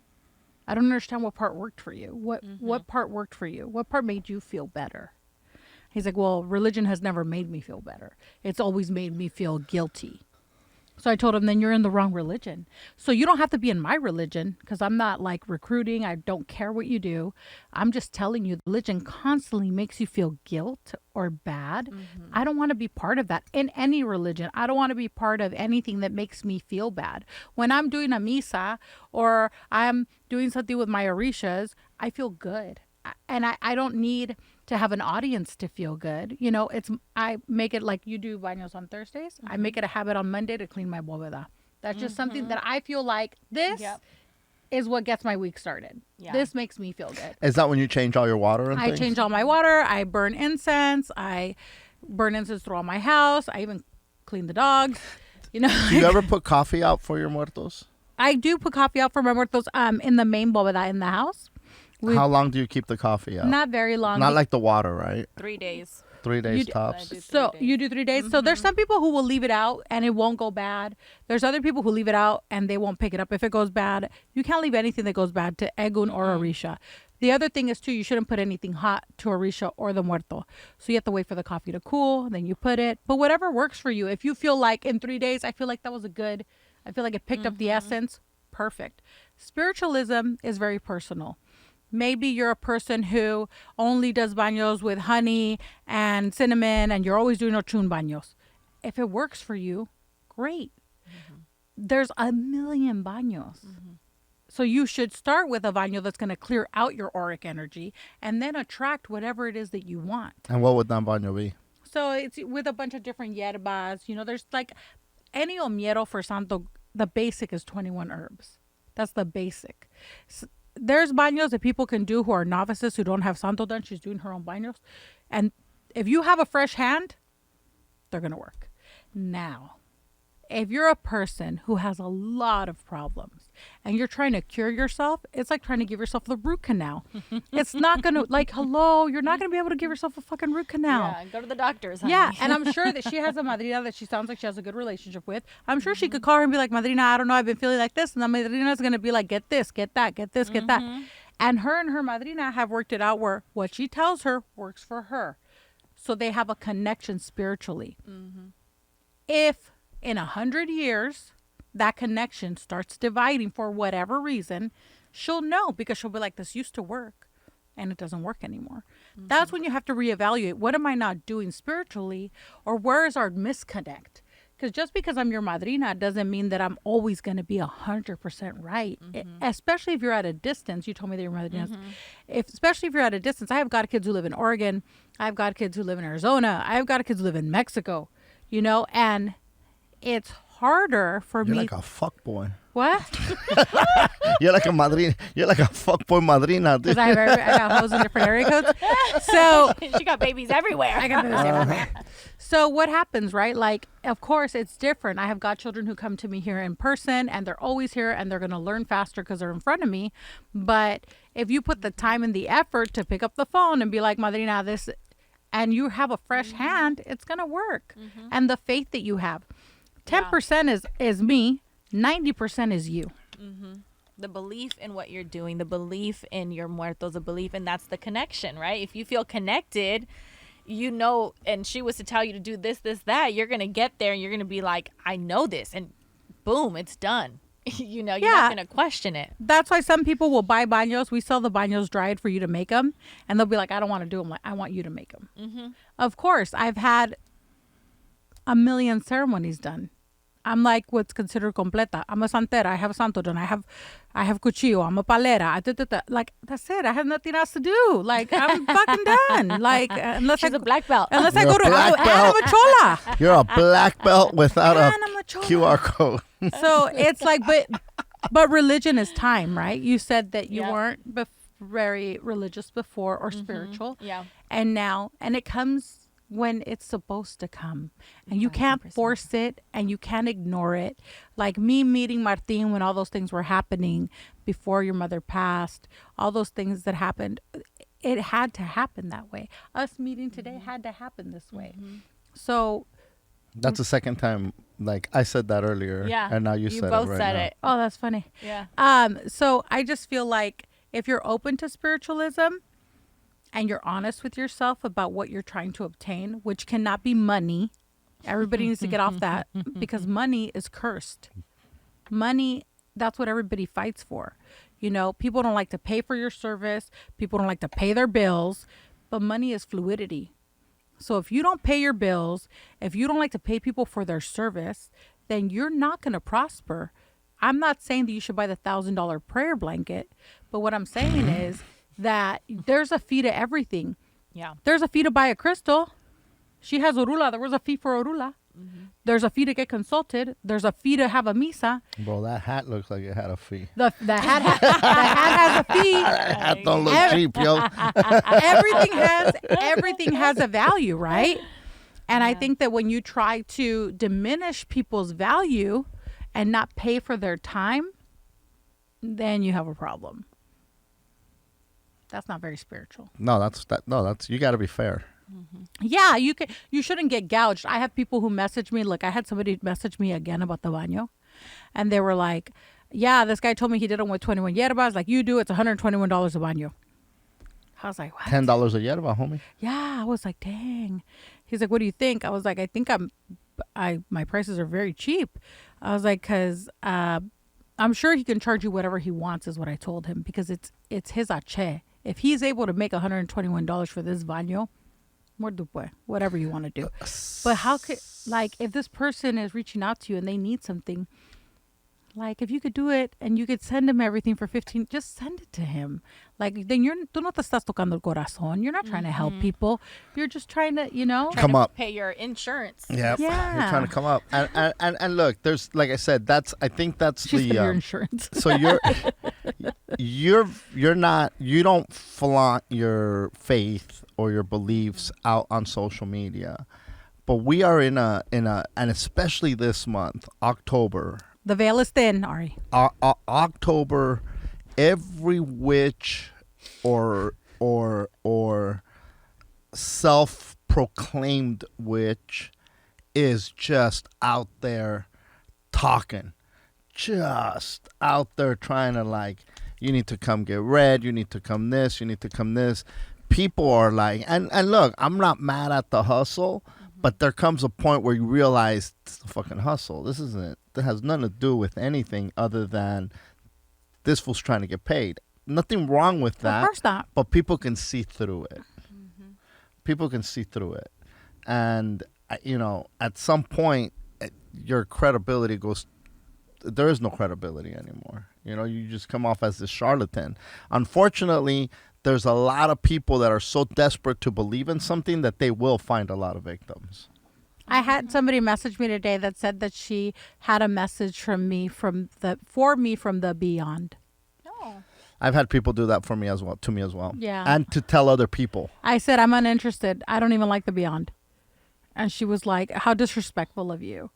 Speaker 2: I don't understand what part worked for you. What part worked for you? What part made you feel better? He's like, well, religion has never made me feel better. It's always made me feel guilty. So I told him, then you're in the wrong religion. So you don't have to be in my religion because I'm not like recruiting. I don't care what you do. I'm just telling you, religion constantly makes you feel guilt or bad. I don't want to be part of that in any religion. I don't want to be part of anything that makes me feel bad. When I'm doing a misa or I'm doing something with my orishas, I feel good. And I don't need to have an audience to feel good. I make it like you do baños on Thursdays. I make it a habit on Monday to clean my bóveda. That's just something that I feel like this is what gets my week started. Yeah. This makes me feel good.
Speaker 1: Is that when you change all your water and
Speaker 2: I
Speaker 1: things?
Speaker 2: change all my water. I burn incense. I burn incense throughout my house. I even clean the dogs.
Speaker 1: Do you ever put coffee out for your muertos?
Speaker 2: I do put coffee out for my muertos in the main bóveda in the house.
Speaker 1: How long do you keep the coffee out?
Speaker 2: Not very long.
Speaker 1: Not like the water, right?
Speaker 3: 3 days.
Speaker 1: 3 days tops.
Speaker 2: You do 3 days. So there's some people who will leave it out and it won't go bad. There's other people who leave it out and they won't pick it up if it goes bad. You can't leave anything that goes bad to Egun or Orisha. The other thing is too, you shouldn't put anything hot to Orisha or the muerto. So you have to wait for the coffee to cool, then you put it. But whatever works for you. If you feel like in 3 days, I feel like that was I feel like it picked up the essence, perfect. Spiritualism is very personal. Maybe you're a person who only does baños with honey and cinnamon and you're always doing ochun baños. If it works for you, great. There's a million baños. So you should start with a baño that's going to clear out your auric energy and then attract whatever it is that you want.
Speaker 1: And what would that baño be?
Speaker 2: So it's with a bunch of different hierbas. You know, there's like any omiero for santo, the basic is 21 herbs. That's the basic. There's baños that people can do who are novices, who don't have santo done. She's doing her own baños. And if you have a fresh hand, they're going to work. Now, if you're a person who has a lot of problems and you're trying to cure yourself, it's like trying to give yourself the root canal. It's not going to, like, hello, you're not going to be able to give yourself a fucking root canal.
Speaker 3: Yeah, go to the doctors, honey.
Speaker 2: Yeah, and I'm sure that she has a madrina that she sounds like she has a good relationship with. I'm sure she could call her and be like, madrina, I don't know, I've been feeling like this. And the madrina is going to be like, get this, get that, get this, get that. And her madrina have worked it out where what she tells her works for her. So they have a connection spiritually. If in 100 years, that connection starts dividing for whatever reason, she'll know because she'll be like, this used to work and it doesn't work anymore. That's when you have to reevaluate. What am I not doing spiritually, or where is our misconnect? Because just because I'm your madrina doesn't mean that I'm always going to be 100% right. Especially if you're at a distance. You told me that you're madrina. Especially if you're at a distance. I have got kids who live in Oregon. I've got kids who live in Arizona. I've got kids who live in Mexico, you know, and it's harder for
Speaker 1: You're
Speaker 2: me.
Speaker 1: like a fuckboy.
Speaker 2: What?
Speaker 1: You're like a madrina. You're like a fuckboy madrina.
Speaker 2: Because I got hoes in different area codes. So
Speaker 3: She got babies everywhere.
Speaker 2: I got babies everywhere. So what happens, right? Like, of course, it's different. I have godchildren who come to me here in person, and they're always here, and they're going to learn faster because they're in front of me. But if you put the time and the effort to pick up the phone and be like, madrina, this, and you have a fresh hand, it's going to work. And the faith that you have. 10% is me, 90% is you.
Speaker 3: The belief in what you're doing, the belief in your muertos, the belief, and that's the connection, right? If you feel connected, you know, and she was to tell you to do this, that, you're going to get there and you're going to be like, I know this, and boom, it's done. You know, you're not going to question it.
Speaker 2: That's why some people will buy baños. We sell the baños dried for you to make them, and they'll be like, I don't want to do them. Like, I want you to make them. Of course, I've had a million ceremonies done. I'm like what's considered completa. I'm a santera. I have a santo done. I have cuchillo. I'm a palera. Like, that's it. I have nothing else to do. Like, I'm fucking done. Like, unless
Speaker 3: She's a black belt.
Speaker 2: Unless
Speaker 1: You're
Speaker 2: I go
Speaker 1: a
Speaker 2: to,
Speaker 1: black
Speaker 2: and I'm a chola.
Speaker 1: You're a black belt without
Speaker 2: And I'm a chola.
Speaker 1: QR code.
Speaker 2: So it's like, but religion is time, right? You said that you weren't very religious before or spiritual.
Speaker 3: Yeah.
Speaker 2: And now, and it comes when it's supposed to come, and you can't
Speaker 3: 100%.
Speaker 2: force it, and you can't ignore it. Like me meeting Martin when all those things were happening before your mother passed, all those things that happened, it had to happen that way. Us meeting today had to happen this way. So
Speaker 1: That's the second time. Like I said that earlier.
Speaker 3: Yeah.
Speaker 1: And now you said
Speaker 3: both
Speaker 1: it right
Speaker 3: said
Speaker 1: now.
Speaker 3: it.
Speaker 2: oh, that's funny.
Speaker 3: Yeah.
Speaker 2: So I just feel like if you're open to spiritualism and you're honest with yourself about what you're trying to obtain, which cannot be money. Everybody needs to get off that, because money is cursed. Money, that's what everybody fights for. You know, people don't like to pay for your service. People don't like to pay their bills, but money is fluidity. So if you don't pay your bills, if you don't like to pay people for their service, then you're not going to prosper. I'm not saying that you should buy the $1,000 prayer blanket, but what I'm saying is that there's a fee to everything.
Speaker 3: Yeah.
Speaker 2: There's a fee to buy a crystal. She has orula. There was a fee for orula. There's a fee to get consulted. There's a fee to have a misa.
Speaker 1: Bro, that hat looks like it had a fee.
Speaker 2: The hat has a fee.
Speaker 1: That hat don't look cheap, yo.
Speaker 2: Everything has a value, right? And I think that when you try to diminish people's value and not pay for their time, then you have a problem. That's not very spiritual.
Speaker 1: No, that's you got to be fair.
Speaker 2: Yeah, you shouldn't get gouged. I have people who message me. Look, I had somebody message me again about the baño, and they were like, yeah, this guy told me he did them with 21 yerbas like you do. It's $121 a baño. I was like, what?
Speaker 1: $10 a yerba, homie.
Speaker 2: Yeah, I was like, dang. He's like, what do you think? I was like, I think my prices are very cheap. I was like, because I'm sure he can charge you whatever he wants, is what I told him, because it's his ache. If he's able to make $121 for this baño, whatever you want to do. But how could, like, if this person is reaching out to you and they need something, like, if you could do it and you could send him everything for 15, just send it to him. Like, then tú no te estás tocando el corazón. You're not trying to help people. You're just trying to,
Speaker 1: come up.
Speaker 3: Pay your insurance.
Speaker 1: Yep.
Speaker 2: Yeah.
Speaker 1: You're trying to come up. And look, there's, like I said, I think that's
Speaker 2: She's your insurance.
Speaker 1: So you don't flaunt your faith or your beliefs out on social media. But we are in a and especially this month, October.
Speaker 2: The veil is thin, Arie.
Speaker 1: October, every witch or self-proclaimed witch is just out there talking, just out there trying to, like, you need to come get red, you need to come this, you need to come this. People are like, and look, I'm not mad at the hustle, but there comes a point where you realize it's a fucking hustle. That has nothing to do with anything other than this fool's trying to get paid. Nothing wrong with that.
Speaker 2: Of course not.
Speaker 1: But people can see through it. People can see through it. And, at some point, your credibility goes, there is no credibility anymore. You just come off as this charlatan. Unfortunately, there's a lot of people that are so desperate to believe in something that they will find a lot of victims.
Speaker 2: I had somebody message me today that said that she had a message for me from the beyond.
Speaker 3: No.
Speaker 1: I've had people do that to me as well.
Speaker 2: Yeah.
Speaker 1: And to tell other people.
Speaker 2: I said, I'm uninterested. I don't even like the beyond. And she was like, how disrespectful of you.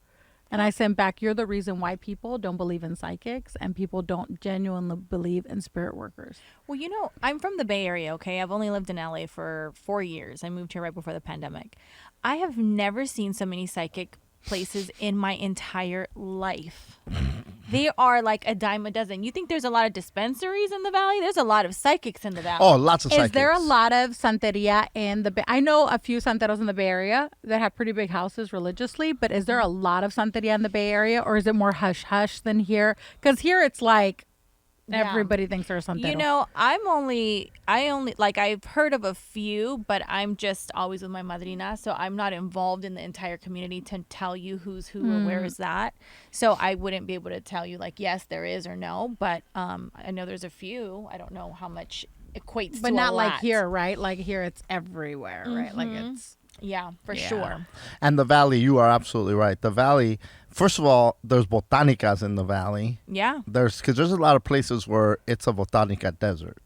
Speaker 2: And I sent back, you're the reason why people don't believe in psychics and people don't genuinely believe in spirit workers.
Speaker 3: Well, I'm from the Bay Area, okay? I've only lived in LA for 4 years. I moved here right before the pandemic. I have never seen so many psychic places in my entire life. They are like a dime a dozen. You think there's a lot of dispensaries in the valley? There's a lot of psychics in the valley.
Speaker 1: Oh, lots of psychics.
Speaker 2: Is there a lot of Santeria in the Bay? I know a few Santeros in the Bay Area that have pretty big houses religiously, but is there a lot of Santeria in the Bay Area, or is it more hush-hush than here? Because here it's like everybody thinks they're a Santero. I've heard of a few, but I'm just always with my madrina, so I'm not involved in the entire community to tell you who's who or where is that. So I wouldn't be able to tell you, like, yes, there is or no, but I know there's a few. I don't know how much equates to but not
Speaker 3: a
Speaker 2: like
Speaker 3: lot.
Speaker 2: here, right? Like here it's everywhere, right? Like it's...
Speaker 3: Yeah, for sure.
Speaker 1: And the valley, you are absolutely right. The valley, first of all, there's botanicas in the valley.
Speaker 3: Yeah.
Speaker 1: Because there's a lot of places where it's a botanica desert.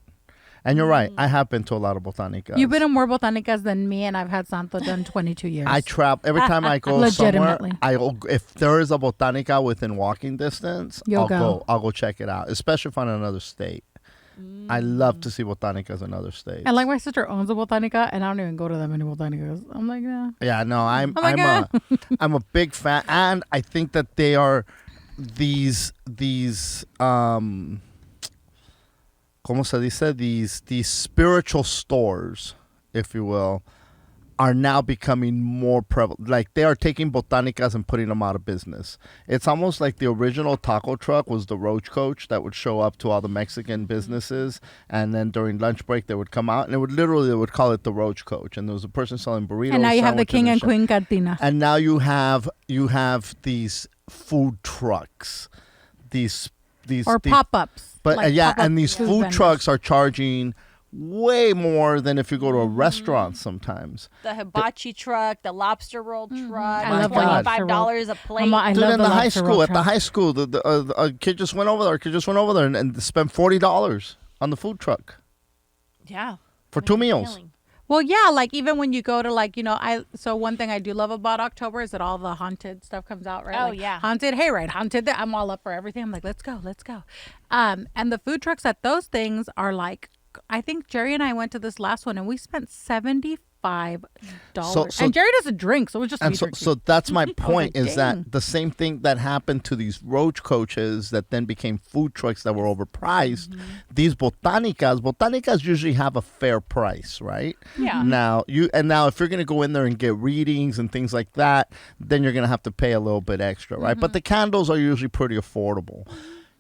Speaker 1: And you're right. I have been to a lot of botanicas.
Speaker 2: You've been in more botanicas than me, and I've had Santo done 22 years.
Speaker 1: I travel every time I go somewhere.
Speaker 2: Legitimately.
Speaker 1: If there is a botanica within walking distance,
Speaker 2: You'll go.
Speaker 1: I'll go check it out, especially if I'm in another state. I love to see botanicas in other states.
Speaker 2: And like my sister owns a botanica, and I don't even go to that many botanicas. I'm like, yeah.
Speaker 1: Yeah, no, I'm a big fan, and I think that they are these ¿cómo se dice? These spiritual stores, if you will, are now becoming more prevalent. Like, they are taking botanicas and putting them out of business. It's almost like the original taco truck was the roach coach that would show up to all the Mexican businesses, and then during lunch break they would come out, and they would call it the roach coach, and there was a person selling burritos.
Speaker 2: And now you have the king and
Speaker 1: shit.
Speaker 2: queen cantina.
Speaker 1: And now you have these food trucks, these
Speaker 2: pop-ups.
Speaker 1: But
Speaker 2: like
Speaker 1: yeah,
Speaker 2: pop-up
Speaker 1: and these food
Speaker 2: vendors.
Speaker 1: trucks are charging way more than if you go to a restaurant sometimes.
Speaker 3: The hibachi truck, the lobster roll truck,
Speaker 2: I love the lobster
Speaker 3: $25 a plate.
Speaker 2: I
Speaker 1: Dude,
Speaker 2: love
Speaker 1: in
Speaker 2: the
Speaker 1: the high
Speaker 2: lobster
Speaker 1: school,
Speaker 2: roll
Speaker 1: at the
Speaker 2: truck.
Speaker 1: high school, a kid just went over there, and spent $40 on the food truck
Speaker 3: Yeah.
Speaker 1: for 2 meals.
Speaker 2: Well, yeah, like even when you go to like, so one thing I do love about October is that all the haunted stuff comes out, right?
Speaker 3: Oh,
Speaker 2: like,
Speaker 3: yeah.
Speaker 2: Haunted hayride, haunted that. I'm all up for everything. I'm like, let's go. And the food trucks at those things are like, I think Jerry and I went to this last one and we spent $75.
Speaker 1: So-
Speaker 2: And Jerry doesn't drink, so it was just
Speaker 1: And
Speaker 2: me
Speaker 1: so
Speaker 2: drinking.
Speaker 1: that's my point,
Speaker 2: like,
Speaker 1: is
Speaker 2: dang.
Speaker 1: that the same thing that happened to these roach coaches that then became food trucks that were overpriced. These botanicas usually have a fair price, right?
Speaker 3: Yeah.
Speaker 1: Now if you're gonna go in there and get readings and things like that, then you're gonna have to pay a little bit extra, right? But the candles are usually pretty affordable.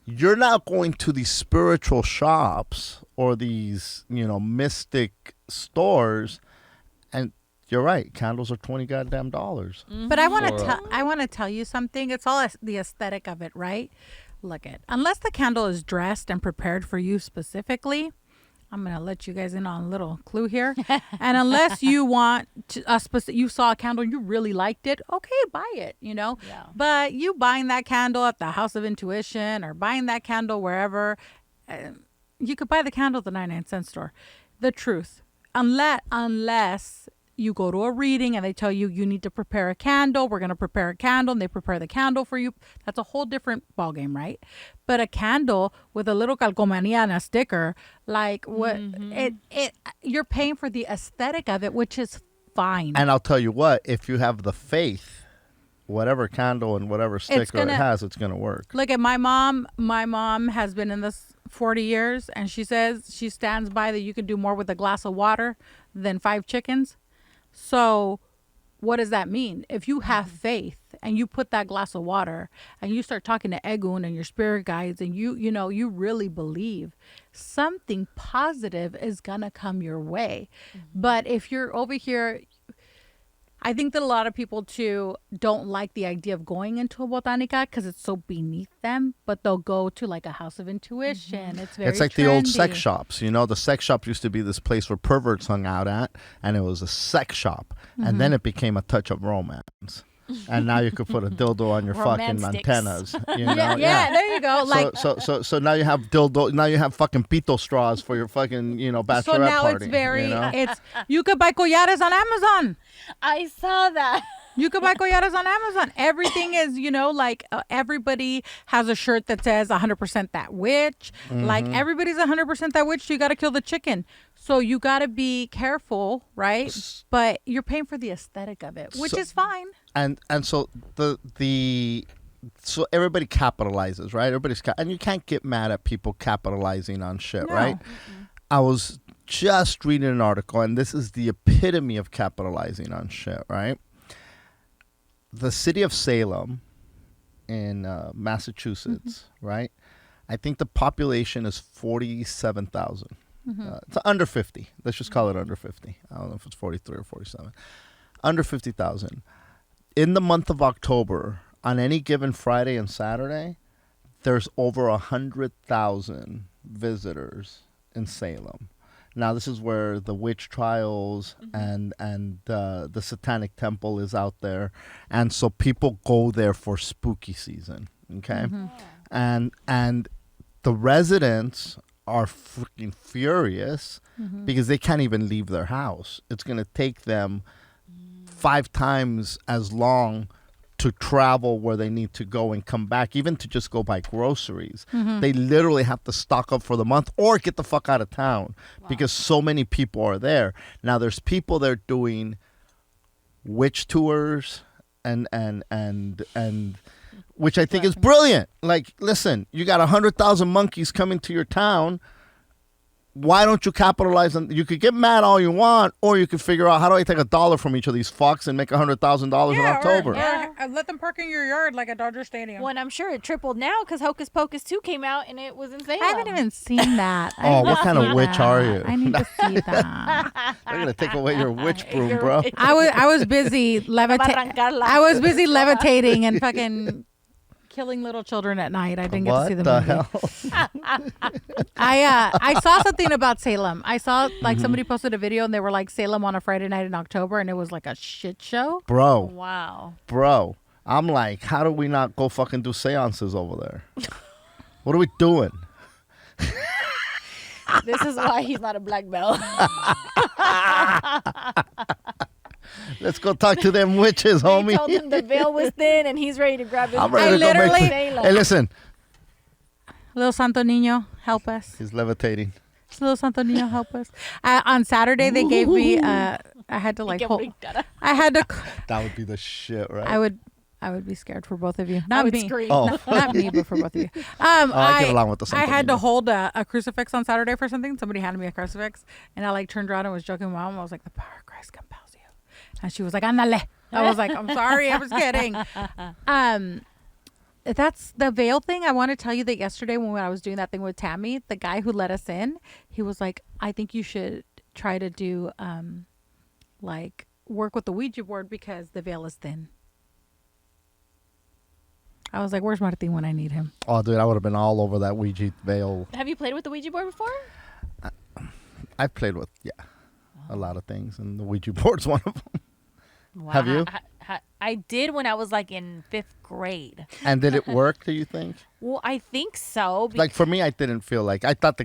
Speaker 1: you're not going to these spiritual shops or these, mystic stores, and you're right, candles are 20 goddamn dollars.
Speaker 2: But I want to tell you something. It's all the aesthetic of it, right? Look at, unless the candle is dressed and prepared for you specifically, I'm going to let you guys in on a little clue here. And unless you want you saw a candle and you really liked it, okay, buy it, Yeah. But you buying that candle at the House of Intuition or buying that candle wherever, you could buy the candle at the 99-cent store. The truth. Unless you go to a reading and they tell you need to prepare a candle. We're going to prepare a candle, and they prepare the candle for you. That's a whole different ballgame, right? But a candle with a little calcomanía and a sticker, like what you're paying for the aesthetic of it, which is fine.
Speaker 1: And I'll tell you what, if you have the faith, whatever candle and whatever sticker it has, it's going to work.
Speaker 2: Look at my mom. My mom has been in this 40 years, and she says she stands by that you can do more with a glass of water than 5 chickens. So what does that mean? If you have faith and you put that glass of water and you start talking to Egun and your spirit guides, and you really believe, something positive is going to come your way. But if you're over here, I think that a lot of people too don't like the idea of going into a botanica because it's so beneath them, but they'll go to like a House of Intuition. It's very
Speaker 1: like
Speaker 2: trendy.
Speaker 1: The old sex shops. The sex shop used to be this place where perverts hung out at, and it was a sex shop. And then it became a touch of romance. And now you could put a dildo on your fucking antennas.
Speaker 2: Yeah, there you go.
Speaker 1: So now you have dildo. Now you have fucking pito straws for your fucking bachelorette
Speaker 2: so now
Speaker 1: party.
Speaker 2: It's very it's you could buy collares on Amazon.
Speaker 3: I saw that.
Speaker 2: You could buy collares on Amazon. Everything is, everybody has a shirt that says 100% that witch. Like everybody's 100% that witch. So you got to kill the chicken. So you got to be careful, right? But you're paying for the aesthetic of it, which is fine.
Speaker 1: And so so everybody capitalizes, right? And you can't get mad at people capitalizing on shit, right? I was just reading an article, and this is the epitome of capitalizing on shit, right? The city of Salem in Massachusetts, right? I think the population is 47,000. It's under 50. Let's just call it under 50. I don't know if it's 43 or 47. Under 50,000. In the month of October, on any given Friday and Saturday, there's over 100,000 visitors in Salem. Now, this is where the witch trials and the Satanic Temple is out there. And so people go there for spooky season, okay? And the residents are freaking furious because they can't even leave their house. It's going to take them 5 times as long to travel where they need to go and come back, even to just go buy groceries. They literally have to stock up for the month or get the fuck out of town because so many people are there. Now there's people there doing witch tours and which I think is brilliant. Like, listen, you got 100,000 monkeys coming to your town. Why don't you capitalize on? You could get mad all you want, or you could figure out how do I take $1 from each of these fucks and make $100,000 in October.
Speaker 2: Or let them park in your yard like a Dodger Stadium.
Speaker 3: Well, and I'm sure it tripled now because Hocus Pocus 2 came out and it was insane.
Speaker 2: I haven't even seen that.
Speaker 1: What kind of witch are you?
Speaker 2: I need to see that.
Speaker 1: They're gonna take away your witch broom, bro.
Speaker 2: I was busy levitating. I was busy levitating and fucking killing little children at night. I didn't get to see the movie.
Speaker 1: Hell?
Speaker 2: I saw something about Salem. I saw somebody posted a video and they were like Salem on a Friday night in October, and it was like a shit show.
Speaker 3: Wow.
Speaker 1: Bro, I'm like, how do we not go fucking do seances over there? What are we doing?
Speaker 3: This is why he's not a black belt.
Speaker 1: Let's go talk to them witches, homie.
Speaker 3: They told him the veil was thin and he's ready to grab his
Speaker 1: I'm ready to go make Hey, listen.
Speaker 2: Little Santo Niño, help us.
Speaker 1: He's levitating.
Speaker 2: Little Santo Niño, help us. On Saturday, they gave me, I had to hold. I had to.
Speaker 1: That would be the shit, right?
Speaker 2: I would be scared for both of you. Not
Speaker 3: I would
Speaker 2: me.
Speaker 3: scream.
Speaker 2: Not me, but for both of you.
Speaker 1: I get along with the Santo
Speaker 2: I had to
Speaker 1: Niño.
Speaker 2: hold a crucifix on Saturday for something. Somebody handed me a crucifix, and I turned around and was joking with my mom. I was like, the power of Christ compels you. And she was like, ándale. I was like, I'm sorry, I was kidding. that's the veil thing. I want to tell you that yesterday when I was doing that thing with Tammy, the guy who let us in, he was like, I think you should try to do like work with the Ouija board because the veil is thin. I was like, where's Martin when I need him?
Speaker 1: Oh, dude, I would have been all over that Ouija veil.
Speaker 3: Have you played with the Ouija board before?
Speaker 1: I've played with, a lot of things, and the Ouija board's one of them.
Speaker 3: Wow.
Speaker 1: Have you?
Speaker 3: I did when I was like in 5th grade.
Speaker 1: And did it work, do you think?
Speaker 3: Well, I think so.
Speaker 1: Like, for me, I didn't feel like, I thought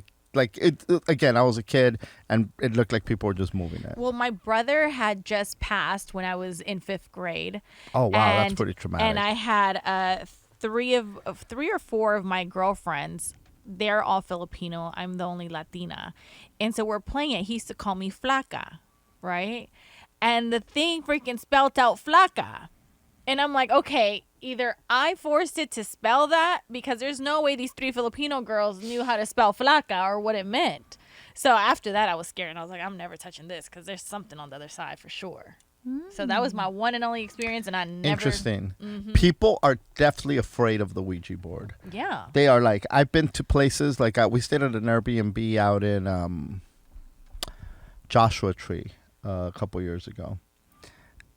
Speaker 1: again, I was a kid, and it looked like people were just moving it.
Speaker 3: Well, my brother had just passed when I was in 5th grade.
Speaker 1: Oh, wow, that's pretty traumatic.
Speaker 3: And I had 3 or 4 of my girlfriends. They're all Filipino. I'm the only Latina. And so we're playing it. He used to call me Flaca, right? And the thing freaking spelled out Flaca. And I'm like, okay, either I forced it to spell that because there's no way these 3 Filipino girls knew how to spell Flaca or what it meant. So after that, I was scared. And I was like, I'm never touching this because there's something on the other side for sure. So that was my one and only experience, and I never...
Speaker 1: Interesting. People are definitely afraid of the Ouija board.
Speaker 3: Yeah.
Speaker 1: They are like, I've been to places, like we stayed at an Airbnb out in Joshua Tree a couple years ago.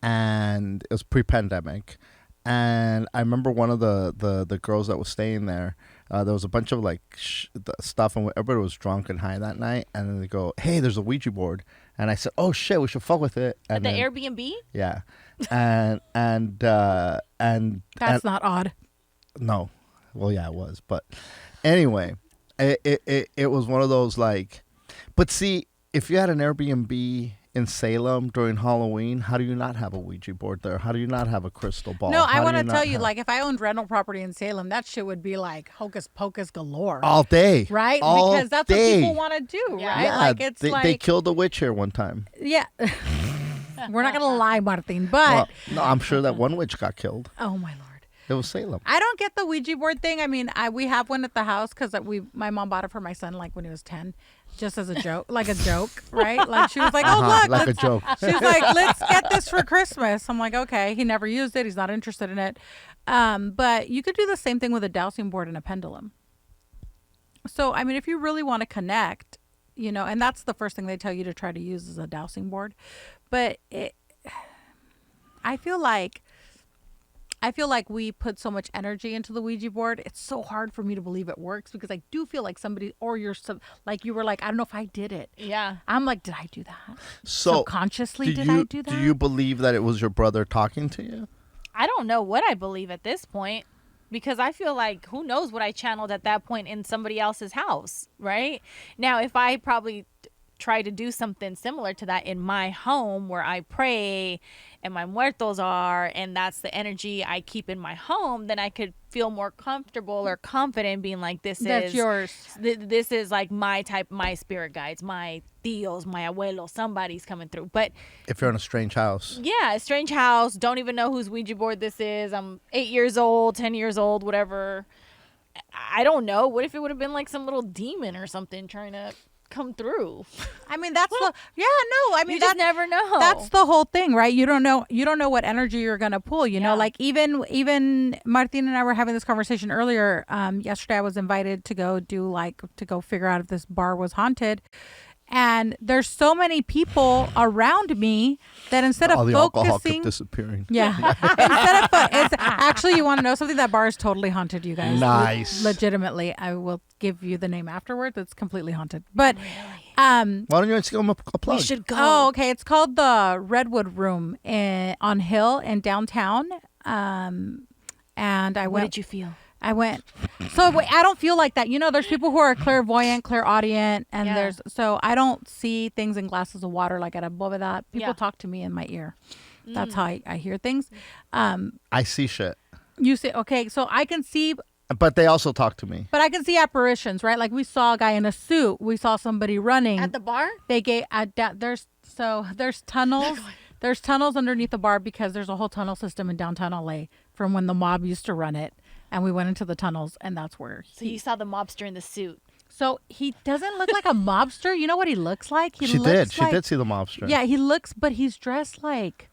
Speaker 1: And it was pre-pandemic. And I remember one of the girls that was staying there, there was a bunch of like stuff, and everybody was drunk and high that night. And then they go, hey, there's a Ouija board. And I said, oh shit, we should fuck with it. And
Speaker 3: At the Airbnb?
Speaker 1: Yeah. And
Speaker 2: That's not odd.
Speaker 1: no. Well, yeah, it was. But anyway, it was one of those like, but see, if you had an Airbnb in Salem during Halloween, how do you not have a Ouija board there? How do you not have a crystal ball?
Speaker 2: No, I
Speaker 1: How do
Speaker 2: want to
Speaker 1: not
Speaker 2: tell you,
Speaker 1: have-
Speaker 2: like, if I owned rental property in Salem, that shit would be like hocus pocus galore.
Speaker 1: all day.
Speaker 2: Right?
Speaker 1: All
Speaker 2: Because that's
Speaker 1: day.
Speaker 2: what people want to do,
Speaker 3: Yeah.
Speaker 2: right?
Speaker 1: Yeah,
Speaker 2: Like, it's
Speaker 1: they killed a witch here one time.
Speaker 2: yeah. We're not going to lie, Martin, but,
Speaker 1: Well, no, I'm sure that one witch got killed.
Speaker 2: oh my Lord.
Speaker 1: It was Salem.
Speaker 2: I don't get the Ouija board thing. I mean, we have one at the house because my mom bought it for my son like when he was 10, just as a joke, like a joke, right? Like she was like, "Oh look,"
Speaker 1: like a joke.
Speaker 2: she was like, "Let's get this for Christmas." I'm like, "Okay." He never used it. He's not interested in it. But you could do the same thing with a dowsing board and a pendulum. So I mean, if you really want to connect, and that's the first thing they tell you to try to use is a dowsing board. But I feel like we put so much energy into the Ouija board. It's so hard for me to believe it works because I do feel like somebody, or like you were like, I don't know if I did it.
Speaker 3: Yeah.
Speaker 2: I'm like, did I do that?
Speaker 1: So
Speaker 2: Subconsciously, I do that?
Speaker 1: Do you believe that it was your brother talking to you?
Speaker 3: I don't know what I believe at this point because I feel like who knows what I channeled at that point in somebody else's house, right? Now, if I probably try to do something similar to that in my home where I pray and my muertos are, and that's the energy I keep in my home, then I could feel more comfortable or confident being like,
Speaker 2: That's yours.
Speaker 3: This is like my spirit guides, my tios, my abuelos, somebody's coming through. But
Speaker 1: If you're in a strange house.
Speaker 3: yeah, a strange house, don't even know whose Ouija board this is. I'm 8 years old, 10 years old, whatever. I don't know. What if it would have been like some little demon or something trying to come through?
Speaker 2: I mean, that's
Speaker 3: You just never know.
Speaker 2: That's the whole thing, right? You don't know what energy you're gonna pull.
Speaker 3: Yeah.
Speaker 2: Like even Martin and I were having this conversation earlier. Yesterday I was invited to go figure out if this bar was haunted. And there's so many people around me that instead
Speaker 1: All
Speaker 2: of
Speaker 1: the alcohol
Speaker 2: focusing,
Speaker 1: kept disappearing.
Speaker 2: yeah, instead of it's actually, you want to know something? That bar is totally haunted, you guys.
Speaker 1: Nice.
Speaker 2: Legitimately, I will give you the name afterwards. It's completely haunted. But
Speaker 1: Why don't you just give him a plug?
Speaker 3: we should go.
Speaker 2: oh, okay. It's called the Redwood Room on Hill in downtown. And I
Speaker 3: What
Speaker 2: went.
Speaker 3: did you feel?
Speaker 2: I went. So I don't feel like that. There's people who are clairvoyant, clairaudient, and
Speaker 3: Yeah.
Speaker 2: so I don't see things in glasses of water like at a boveda. People
Speaker 3: Yeah.
Speaker 2: talk to me in my ear. That's how I hear things.
Speaker 1: I see shit.
Speaker 2: You say, okay, so I can see,
Speaker 1: But they also talk to me.
Speaker 2: but I can see apparitions, right? Like we saw a guy in a suit. We saw somebody running.
Speaker 3: At the bar?
Speaker 2: They gave there's tunnels. There's tunnels underneath the bar because there's a whole tunnel system in downtown LA from when the mob used to run it. And we went into the tunnels, and that's where.
Speaker 3: So you saw the mobster in the suit.
Speaker 2: So he doesn't look like a mobster. You know what he looks like?
Speaker 1: She did see the mobster.
Speaker 2: Yeah, he looks, but he's dressed like.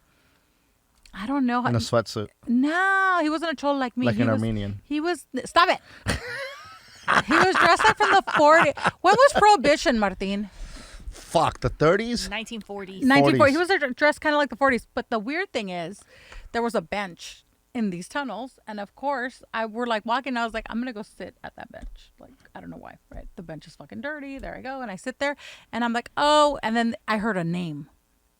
Speaker 2: I don't know how.
Speaker 1: In a sweatsuit,
Speaker 2: No, he wasn't a cholo like me.
Speaker 1: like
Speaker 2: He
Speaker 1: an
Speaker 2: was,
Speaker 1: Armenian.
Speaker 2: He was. Stop it. He was dressed up from the 40s. When was Prohibition, Martin?
Speaker 1: Fuck, the 30s?
Speaker 3: 1940s.
Speaker 2: 1940. He was dressed kind of like the 40s. But the weird thing is, there was a bench in these tunnels, and of course, we're like walking. And I was like, I'm gonna go sit at that bench. Like, I don't know why. Right? The bench is fucking dirty. There I go, and I sit there, and I'm like, oh. And then I heard a name.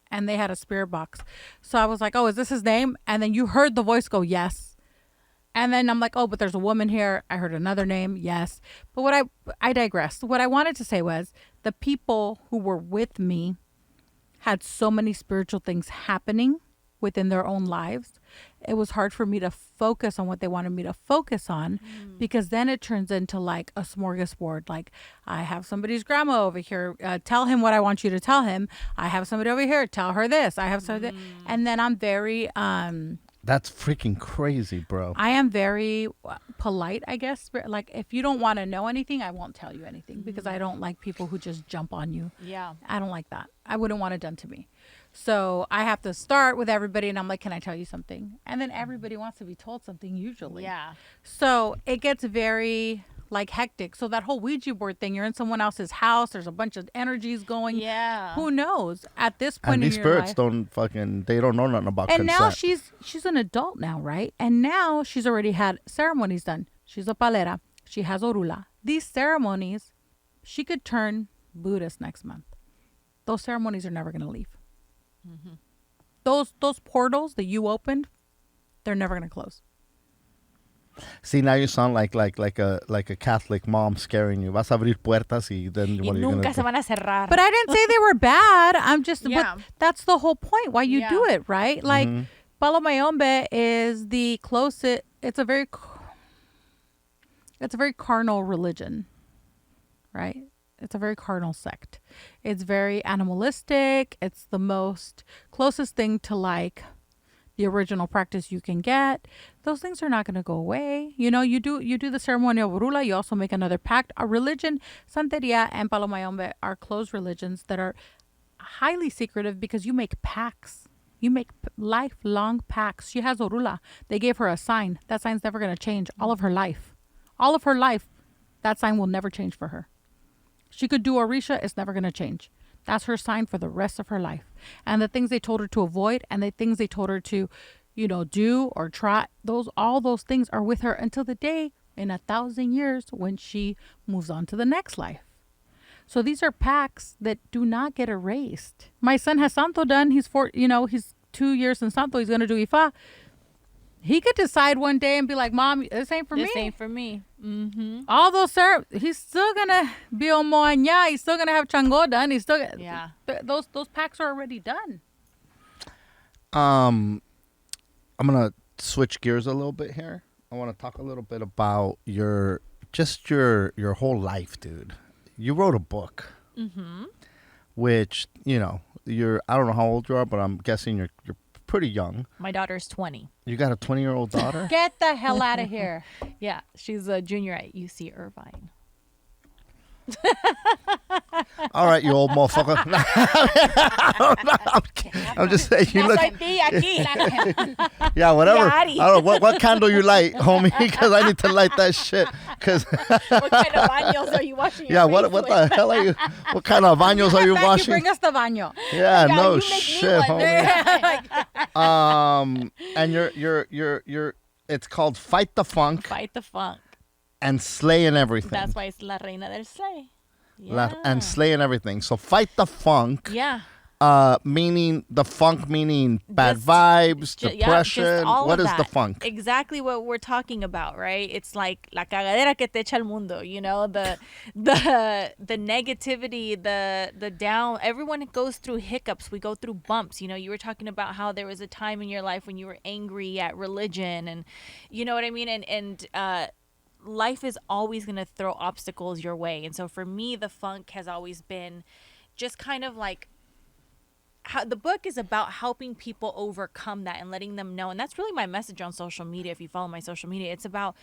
Speaker 2: And they had a spirit box. So I was like, oh, is this his name? And then you heard the voice go, yes. And then I'm like, oh, but there's a woman here. I heard another name. Yes. But I digressed. What I wanted to say was the people who were with me had so many spiritual things happening within their own lives. It was hard for me to focus on what they wanted me to focus on because then it turns into like a smorgasbord. Like, I have somebody's grandma over here. Tell him what I want you to tell him. I have somebody over here. Tell her this. I have somebody. And then I'm very
Speaker 1: That's freaking crazy, bro.
Speaker 2: I am very polite, I guess. Like, if you don't want to know anything, I won't tell you anything because I don't like people who just jump on you.
Speaker 3: Yeah.
Speaker 2: I don't like that. I wouldn't want it done to me. So I have to start with everybody and I'm like, can I tell you something? And then everybody wants to be told something usually.
Speaker 3: Yeah.
Speaker 2: So it gets very like hectic. So that whole Ouija board thing, you're in someone else's house. There's a bunch of energies going.
Speaker 3: Yeah.
Speaker 2: Who knows? At this point
Speaker 1: And
Speaker 2: in
Speaker 1: these
Speaker 2: your
Speaker 1: spirits
Speaker 2: life,
Speaker 1: they don't know nothing about
Speaker 2: and
Speaker 1: consent.
Speaker 2: now she's an adult now, right? And now she's already had ceremonies done. She's a palera. She has orula. These ceremonies, she could turn Buddhist next month. Those ceremonies are never going to leave. Mm-hmm. Those portals that you opened, they're never going to close.
Speaker 1: See, now you sound like a Catholic mom scaring you. Vas a abrir puertas y then what are you
Speaker 3: nunca
Speaker 1: gonna
Speaker 3: se
Speaker 1: do?
Speaker 3: van a cerrar.
Speaker 2: But I didn't say they were bad. I'm just,
Speaker 3: Yeah.
Speaker 2: but that's the whole point why you do
Speaker 3: Yeah.
Speaker 2: it, right? Like, Palo Mayombe is the closest, it's a very carnal religion, right? It's a very carnal sect. It's very animalistic. It's the most closest thing to like the original practice you can get. Those things are not going to go away. You know, you do the ceremony of Orula. You also make another pact. Our religion, Santeria and Palo Mayombe, are closed religions that are highly secretive because you make pacts. You make lifelong pacts. She has Orula. They gave her a sign. That sign's never going to change all of her life. All of her life, that sign will never change for her. She could do Orisha, it's never going to change. That's her sign for the rest of her life. And the things they told her to avoid and the things they told her to, do or try, all those things are with her until the day in 1,000 years when she moves on to the next life. So these are pacts that do not get erased. My son has Santo done. He's 2 years in Santo. He's going to do Ifa. He could decide one day and be like, Mom, this ain't for me.
Speaker 3: This ain't for me. Mm-hmm.
Speaker 2: All those he's still gonna be on Moanya. He's still gonna have Chango done. He's still those packs are already done.
Speaker 1: I'm gonna switch gears a little bit here. I want to talk a little bit about your whole life, dude. You wrote a book, which you're. I don't know how old you are, but I'm guessing you're pretty young.
Speaker 3: My daughter's 20.
Speaker 1: You got a 20-year-old daughter?
Speaker 2: Get the hell out of here.
Speaker 3: Yeah, she's a junior at UC Irvine.
Speaker 1: All right, you old motherfucker. I'm just saying, you look. Yeah, whatever. I don't know what candle you light, homie, because I need to light that shit. Cause
Speaker 3: what kind of baños are you washing?
Speaker 1: Yeah, what the hell are you? What kind of baños are you washing?
Speaker 2: Bring us the baño.
Speaker 1: Yeah, no
Speaker 3: you make me
Speaker 1: shit,
Speaker 3: one.
Speaker 1: homie. And you're. It's called Fight the Funk.
Speaker 3: Fight the Funk.
Speaker 1: And slaying everything.
Speaker 3: That's why it's La Reina del Slay. Yeah.
Speaker 1: And slaying everything. So Fight the Funk.
Speaker 3: Yeah.
Speaker 1: Meaning the funk, meaning bad vibes, depression. What is the funk?
Speaker 3: Exactly what we're talking about, right? It's like la cagadera que te echa el mundo. The negativity, the down. Everyone goes through hiccups. We go through bumps. You were talking about how there was a time in your life when you were angry at religion, and you know what I mean. And life is always going to throw obstacles your way. And so for me, the funk has always been just kind of like. The book is about helping people overcome that and letting them know. And that's really my message on social media. If you follow my social media, it's about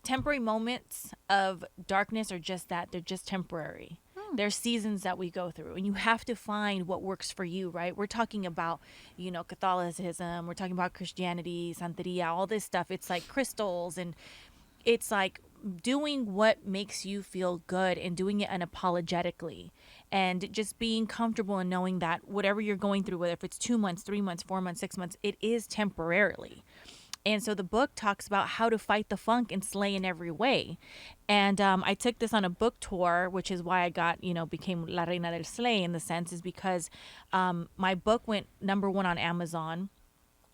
Speaker 3: temporary moments of darkness are just that. They're just temporary. There's seasons that we go through, and you have to find what works for you, right? We're talking about, Catholicism, we're talking about Christianity, Santeria, all this stuff. It's like crystals, and it's like doing what makes you feel good and doing it unapologetically, and just being comfortable and knowing that whatever you're going through, whether if it's 2 months, 3 months, 4 months, 6 months, it is temporarily. And so the book talks about how to fight the funk and slay in every way. And I took this on a book tour, which is why I became La Reina del Slay in the sense, is because my book went #1 on Amazon.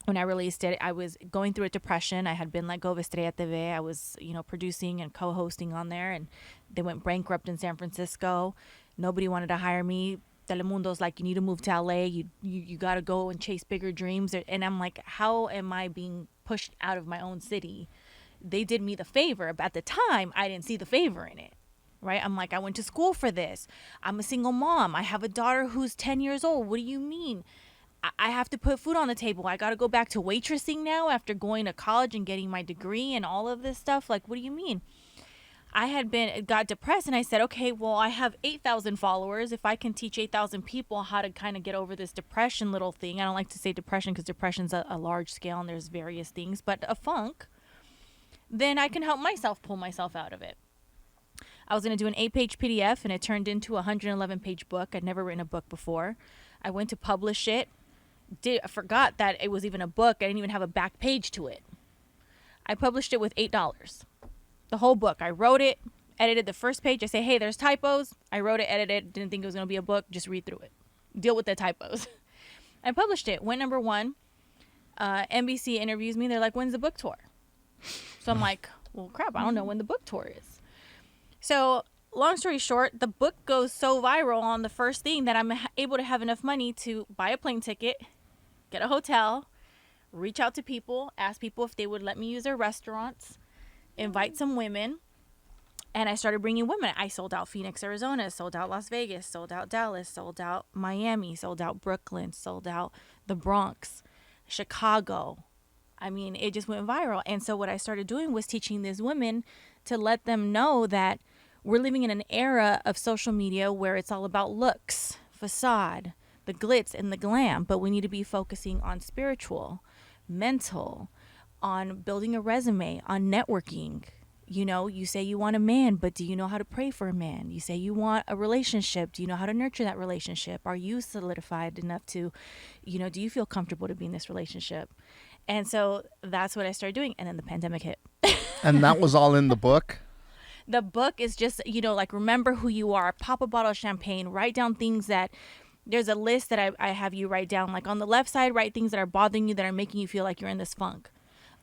Speaker 3: When I released it, I was going through a depression. I had been let go of Estrella TV. I was, producing and co-hosting on there, and they went bankrupt in San Francisco. Nobody wanted to hire me. Telemundo's like, you need to move to LA. You got to go and chase bigger dreams. And I'm like, how am I being pushed out of my own city? They did me the favor, but at the time, I didn't see the favor in it. Right? I'm like, I went to school for this. I'm a single mom. I have a daughter who's 10 years old. What do you mean? I have to put food on the table. I got to go back to waitressing now after going to college and getting my degree and all of this stuff. Like, what do you mean? I got depressed, and I said, okay, well, I have 8,000 followers. If I can teach 8,000 people how to kind of get over this depression little thing, I don't like to say depression because depression's a large scale and there's various things, but a funk, then I can help myself pull myself out of it. I was going to do an 8-page PDF, and it turned into a 111-page book. I'd never written a book before. I went to publish it. I forgot that it was even a book. I didn't even have a back page to it. I published it with $8. The whole book. I wrote it, edited the first page. I say, hey, there's typos. I wrote it, edited it. Didn't think it was going to be a book. Just read through it. Deal with the typos. I published it. Went #1. NBC interviews me. They're like, when's the book tour? So I'm like, well, crap. I don't know when the book tour is. So long story short, the book goes so viral on the first thing that I'm able to have enough money to buy a plane ticket, get a hotel, reach out to people, ask people if they would let me use their restaurants, invite some women, and I started bringing women. I sold out Phoenix, Arizona, sold out Las Vegas, sold out Dallas, sold out Miami, sold out Brooklyn, sold out the Bronx, Chicago. I mean, it just went viral. And so what I started doing was teaching these women to let them know that we're living in an era of social media where it's all about looks, facade, the glitz and the glam, but we need to be focusing on spiritual, mental, on building a resume, on networking. You say you want a man, but do you know how to pray for a man? You say you want a relationship. Do you know how to nurture that relationship? Are you solidified enough to, do you feel comfortable to be in this relationship? And so that's what I started doing. And then the pandemic hit.
Speaker 1: And that was all in the book?
Speaker 3: The book is just, like, remember who you are, pop a bottle of champagne, write down things that, there's a list that I have you write down. Like on the left side, write things that are bothering you, that are making you feel like you're in this funk.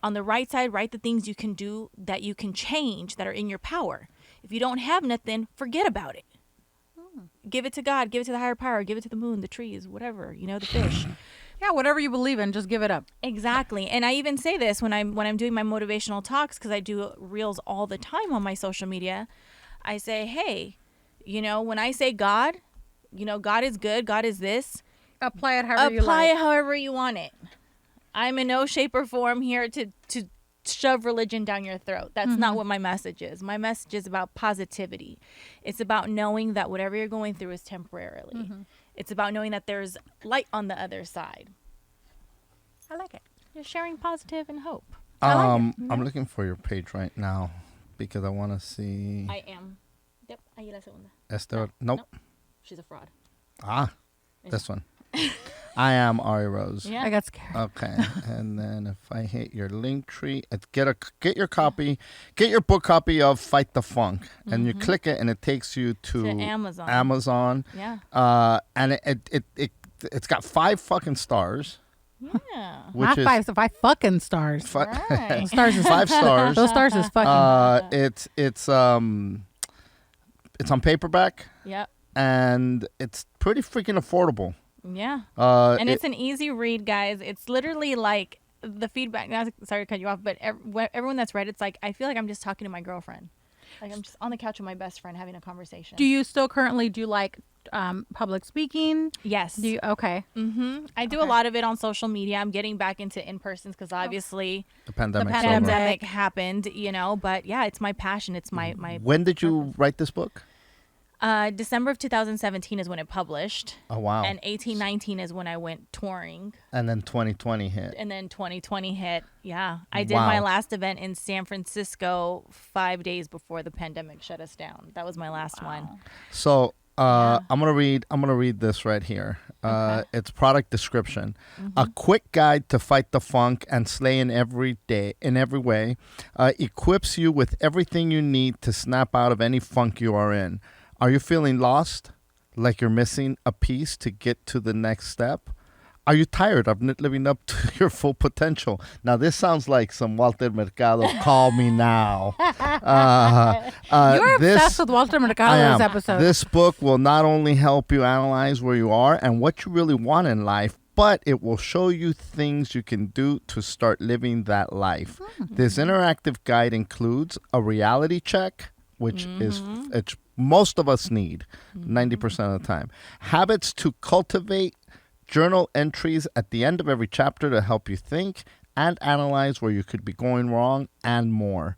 Speaker 3: On the right side, write the things you can do that you can change, that are in your power. If you don't have nothing, forget about it. Give it to God, give it to the higher power, give it to the moon, the trees, whatever, the fish.
Speaker 2: Yeah, whatever you believe in, just give it up.
Speaker 3: Exactly. And I even say this when I'm doing my motivational talks, because I do reels all the time on my social media. I say, hey, when I say God, God is good, God is this.
Speaker 2: Apply it however you like.
Speaker 3: Apply it however you want it. I'm in no shape or form here to shove religion down your throat. That's not what my message is. My message is about positivity. It's about knowing that whatever you're going through is temporarily. It's about knowing that there's light on the other side.
Speaker 2: I like it.
Speaker 3: You're sharing positive and hope.
Speaker 1: I'm looking for your page right now because I want to see.
Speaker 3: I am. Yep. Ahí la segunda.
Speaker 1: Esther. Nope.
Speaker 3: She's a fraud.
Speaker 1: This one. I am Arie Rose.
Speaker 3: Yeah.
Speaker 2: I got scared.
Speaker 1: Okay, and then if I hit your link tree, get your book copy of Fight the Funk, and you click it, and it takes you to
Speaker 3: Amazon.
Speaker 1: Yeah. And it's got 5 fucking stars.
Speaker 3: Yeah.
Speaker 1: Which
Speaker 2: Not
Speaker 1: is
Speaker 2: 5, so 5 fucking stars.
Speaker 3: Right.
Speaker 2: Stars is
Speaker 1: 5 stars.
Speaker 2: Those stars is fucking.
Speaker 1: It's on paperback.
Speaker 3: Yep.
Speaker 1: And it's pretty freaking affordable.
Speaker 3: Yeah. And it's an easy read, guys. It's literally like the feedback. Sorry to cut you off, but everyone that's read it's like, I feel like I'm just talking to my girlfriend. Like I'm just on the couch with my best friend having a conversation.
Speaker 2: Do you still currently do like public speaking?
Speaker 3: Yes.
Speaker 2: Do you? Okay.
Speaker 3: I do a lot of it on social media. I'm getting back into in-persons because obviously
Speaker 1: the pandemic
Speaker 3: happened, but yeah, it's my passion. It's my
Speaker 1: When did you write this book?
Speaker 3: December of 2017 is when it published.
Speaker 1: Oh, wow.
Speaker 3: And 1819 is when I went touring.
Speaker 1: And then 2020 hit.
Speaker 3: And then 2020 hit. Yeah. I did my
Speaker 1: Wow.
Speaker 3: last event in San Francisco 5 days before the pandemic shut us down. That was my last one.
Speaker 1: So
Speaker 3: Yeah.
Speaker 1: I'm gonna read this right here.
Speaker 3: Okay.
Speaker 1: It's product description.
Speaker 3: Mm-hmm.
Speaker 1: A quick guide to fight the funk and slay in every way. Equips you with everything you need to snap out of any funk you are in. Are you feeling lost? Like you're missing a piece to get to the next step? Are you tired of not living up to your full potential? Now, this sounds like some Walter Mercado, call me now.
Speaker 2: You're obsessed with Walter Mercado
Speaker 1: I am.
Speaker 2: this episode.
Speaker 1: This book will not only help you analyze where you are and what you really want in life, but it will show you things you can do to start living that life. This interactive guide includes a reality check, which is it's most of us need 90% of the time. Habits to cultivate, journal entries at the end of every chapter to help you think and analyze where you could be going wrong, and more.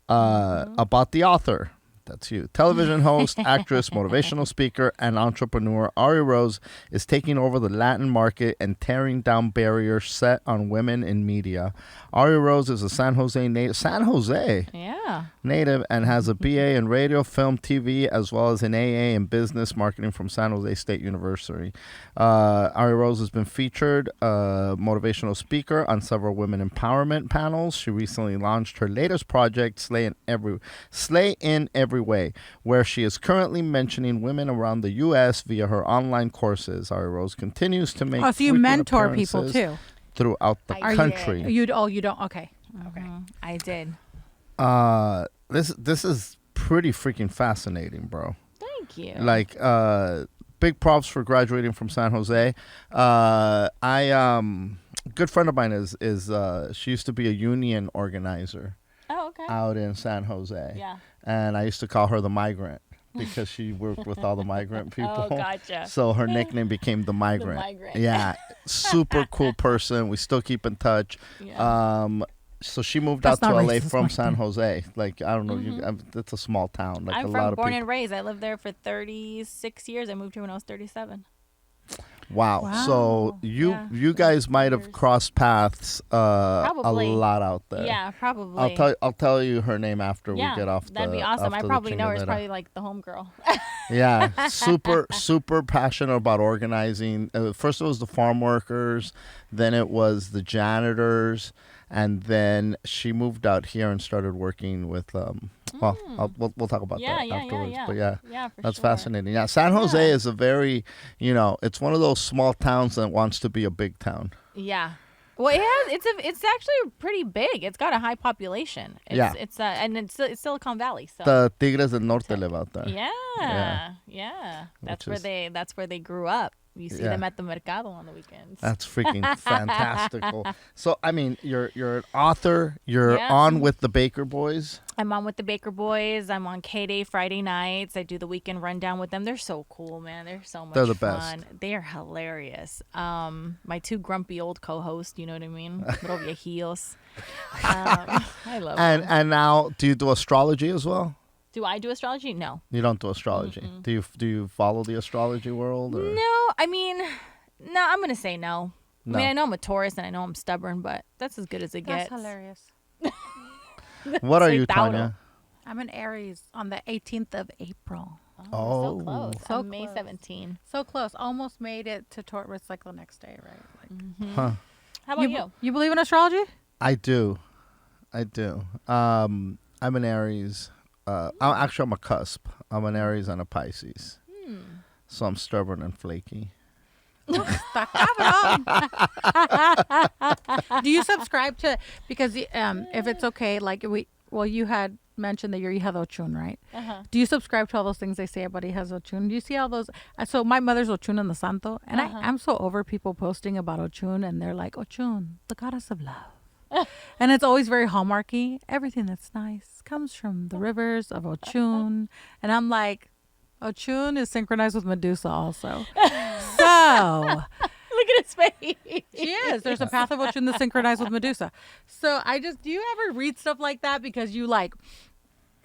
Speaker 1: About the author. That's you. Television host, actress, motivational speaker, and entrepreneur Arie Rose is taking over the Latin market and tearing down barriers set on women in media. Arie Rose is a San Jose
Speaker 3: Yeah.
Speaker 1: native and has a BA in radio, film, TV, as well as an AA in business marketing from San Jose State University. Arie Rose has been featured motivational speaker on several women empowerment panels. She recently launched her latest project, Slay in Every Way, where she is currently mentioning women around the U.S. via her online courses. Arie Rose continues to make
Speaker 2: so you
Speaker 1: frequent
Speaker 2: mentor people
Speaker 1: appearances
Speaker 2: too?
Speaker 1: throughout the
Speaker 3: I
Speaker 1: country.
Speaker 2: You don't? Okay. Okay.
Speaker 3: I did.
Speaker 1: This is pretty freaking fascinating, bro.
Speaker 3: Thank you.
Speaker 1: Like, big props for graduating from San Jose. A good friend of mine is she used to be a union organizer
Speaker 3: Oh, okay.
Speaker 1: out in San Jose.
Speaker 3: Yeah.
Speaker 1: And I used to call her the migrant because she worked with all the migrant people.
Speaker 3: Oh, gotcha.
Speaker 1: So her nickname became the migrant.
Speaker 3: Migrant.
Speaker 1: Yeah. Super cool person. We still keep in touch.
Speaker 3: Yeah.
Speaker 1: So she moved
Speaker 2: That's
Speaker 1: out to
Speaker 2: not
Speaker 1: LA
Speaker 2: racist,
Speaker 1: from
Speaker 2: Mike.
Speaker 1: San Jose. Like, I don't know, it's a small town. Like
Speaker 3: I'm
Speaker 1: a lot
Speaker 3: from
Speaker 1: of
Speaker 3: born
Speaker 1: people.
Speaker 3: and raised. I lived there for 36 years. I moved here when I was 37.
Speaker 1: Wow.
Speaker 2: Wow.
Speaker 1: So
Speaker 3: Yeah.
Speaker 1: you guys might have crossed paths a
Speaker 3: Probably.
Speaker 1: lot out there.
Speaker 3: Yeah, probably.
Speaker 1: I'll tell you her name after
Speaker 3: yeah,
Speaker 1: we get off.
Speaker 3: that'd be awesome. I probably know her. It's probably like the homegirl.
Speaker 1: Yeah, super passionate about organizing. First it was the farm workers, then it was the janitors, and then she moved out here and started working with. Well, we'll talk about that afterwards. But
Speaker 3: Yeah, for
Speaker 1: that's
Speaker 3: sure.
Speaker 1: fascinating. Yeah, San Jose is a very, it's one of those small towns that wants to be a big town.
Speaker 3: Yeah. Well, it's actually pretty big. It's got a high population. And it's Silicon Valley. So
Speaker 1: The Tigres del Norte live out there.
Speaker 3: yeah. That's where they grew up. You see them at the Mercado on the weekends.
Speaker 1: That's freaking fantastical. So, I mean, you're an author. You're
Speaker 3: Yeah.
Speaker 1: on with the Baker Boys.
Speaker 3: I'm on with the Baker Boys. I'm on K-Day Friday nights. I do the weekend rundown with them. They're so cool, man. They're so much
Speaker 1: They're the
Speaker 3: fun.
Speaker 1: best.
Speaker 3: They are hilarious. My two grumpy old co-hosts, you know what I mean? Little viejitos. I love them.
Speaker 1: And now, do you do astrology as well?
Speaker 3: Do I do astrology? No.
Speaker 1: You don't do astrology. Do you follow the astrology world? Or?
Speaker 3: No, I mean, no, I'm going to say no.
Speaker 1: No.
Speaker 3: I mean, I know I'm a Taurus and I know I'm stubborn, but that's as good as it
Speaker 2: That's
Speaker 3: gets.
Speaker 2: hilarious.
Speaker 1: What are
Speaker 3: Say
Speaker 1: you,
Speaker 3: Tauro.
Speaker 1: Tanya?
Speaker 2: I'm an Aries on the 18th of April.
Speaker 1: Oh.
Speaker 3: So close.
Speaker 2: So
Speaker 3: I'm May
Speaker 2: close.
Speaker 3: 17.
Speaker 2: So close. Almost made it to Taurus like the next day, right? Like,
Speaker 1: Huh.
Speaker 3: How about you?
Speaker 2: You believe in astrology?
Speaker 1: I do. I'm an Aries. I'm a cusp. I'm an Aries and a Pisces. So I'm stubborn and flaky.
Speaker 2: Está cabrón. Do you subscribe to, because if it's okay, like you had mentioned that you have Ochun, right?
Speaker 3: Uh-huh.
Speaker 2: Do you subscribe to all those things they say everybody has Ochun? Do you see all those? So my mother's Ochun and the Santo, and I'm so over people posting about Ochun, and they're like, Ochun, the goddess of love. And it's always very hallmarky. Everything that's nice comes from the rivers of Ochun. And I'm like, Ochun is synchronized with Medusa also. So
Speaker 3: Look at his face.
Speaker 2: she is. There's a path of Ochun that's synchronized with Medusa. So do you ever read stuff like that because you like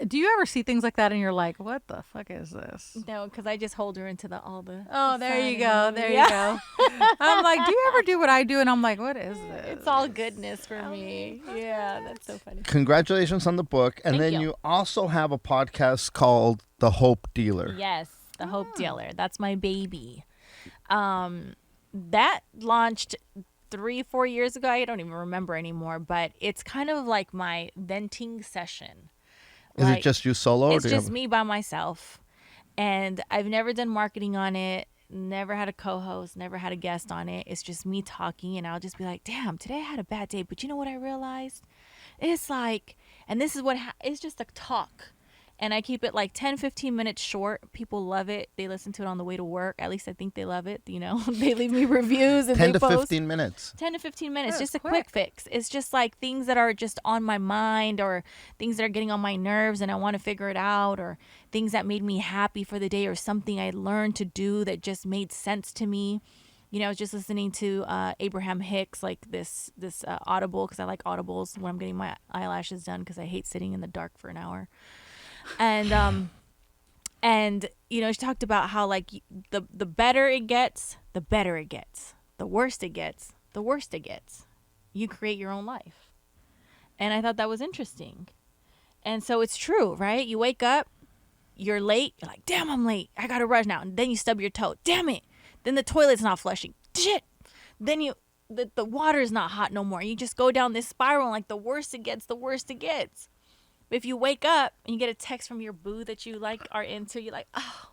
Speaker 2: Do you ever see things like that and you're like, what the fuck is this?
Speaker 3: No, because I just hold her into all the.
Speaker 2: Oh,
Speaker 3: the
Speaker 2: there
Speaker 3: sun
Speaker 2: you
Speaker 3: and
Speaker 2: go.
Speaker 3: the-
Speaker 2: There
Speaker 3: yeah.
Speaker 2: you go. I'm like, do you ever do what I do? And I'm like, what is this?
Speaker 3: It's all goodness for me. Yeah, that's so funny.
Speaker 1: Congratulations on the book. And
Speaker 3: Thank
Speaker 1: then
Speaker 3: you.
Speaker 1: you also have a podcast called The Hope Dealer.
Speaker 3: Yes, the Hope Dealer. That's my baby. That launched 3-4 years ago. I don't even remember anymore, but it's kind of like my venting session.
Speaker 1: Is it just you solo? Or
Speaker 3: It's
Speaker 1: do you
Speaker 3: just
Speaker 1: have-
Speaker 3: me by myself. And I've never done marketing on it, never had a co-host, never had a guest on it. It's just me talking, and I'll just be like, damn, today I had a bad day. But you know what I realized? It's like, and this is what, it's just a talk. And I keep it like 10-15 minutes short. People love it. They listen to it on the way to work. At least I think they love it. You know, they leave me reviews and
Speaker 1: 10
Speaker 3: they
Speaker 1: to
Speaker 3: post.
Speaker 1: 15 minutes.
Speaker 3: 10 to 15 minutes,
Speaker 2: That's
Speaker 3: just a
Speaker 2: quick.
Speaker 3: quick fix. It's just like things that are just on my mind, or things that are getting on my nerves and I want to figure it out, or things that made me happy for the day, or something I learned to do that just made sense to me. You know, I was just listening to Abraham Hicks, like this Audible, because I like Audibles when I'm getting my eyelashes done, because I hate sitting in the dark for an hour. And you know, she talked about how like the better it gets, the better it gets. The worst it gets, the worst it gets. You create your own life. And I thought that was interesting. And so it's true, right? You wake up, you're late, you're like, damn, I'm late. I gotta rush now. And then you stub your toe. Damn it. Then the toilet's not flushing. Shit. Then the water's not hot no more. You just go down this spiral, and like the worse it gets, the worse it gets. But if you wake up and you get a text from your boo that you like are into, you're like, oh.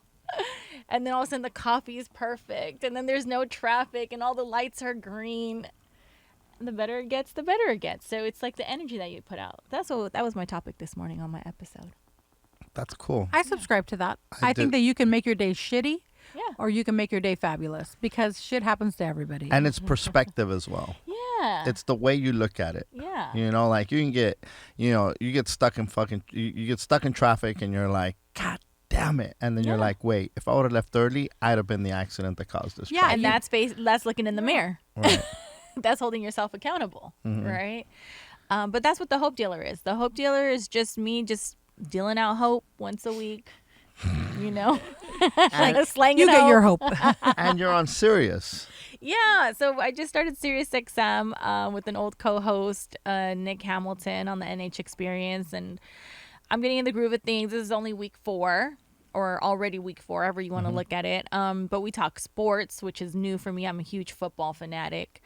Speaker 3: And then all of a sudden the coffee is perfect, and then there's no traffic, and all the lights are green. And the better it gets, the better it gets. So it's like the energy that you put out. That was my topic this morning on my episode.
Speaker 1: That's cool.
Speaker 2: I subscribe to that.
Speaker 1: I
Speaker 2: I think
Speaker 1: do.
Speaker 2: that you can make your day shitty,
Speaker 3: Yeah.
Speaker 2: or you can make your day fabulous, because shit happens to everybody.
Speaker 1: And it's perspective as well.
Speaker 3: Yeah.
Speaker 1: It's the way you look at it.
Speaker 3: Yeah.
Speaker 1: You know, like you can get, you get stuck in you get stuck in traffic and you're like, God damn it. And then you're
Speaker 3: Yeah.
Speaker 1: like, wait, if I would have left early, I'd have been the accident that caused this.
Speaker 2: Yeah,
Speaker 1: traffic.
Speaker 3: And that's looking in the mirror.
Speaker 1: Right.
Speaker 3: That's holding yourself accountable,
Speaker 1: Mm-hmm.
Speaker 3: right? But that's what the Hope Dealer is. The Hope Dealer is just me just dealing out hope once a week, you know, like slanging
Speaker 2: you get
Speaker 3: hope.
Speaker 2: your hope.
Speaker 1: And you're on Sirius.
Speaker 3: Yeah, so I just started Sirius XM with an old co-host, Nick Hamilton, on the NH Experience, and I'm getting in the groove of things. This is only week 4, or already week 4, however you want to look at it. But we talk sports, which is new for me. I'm a huge football fanatic.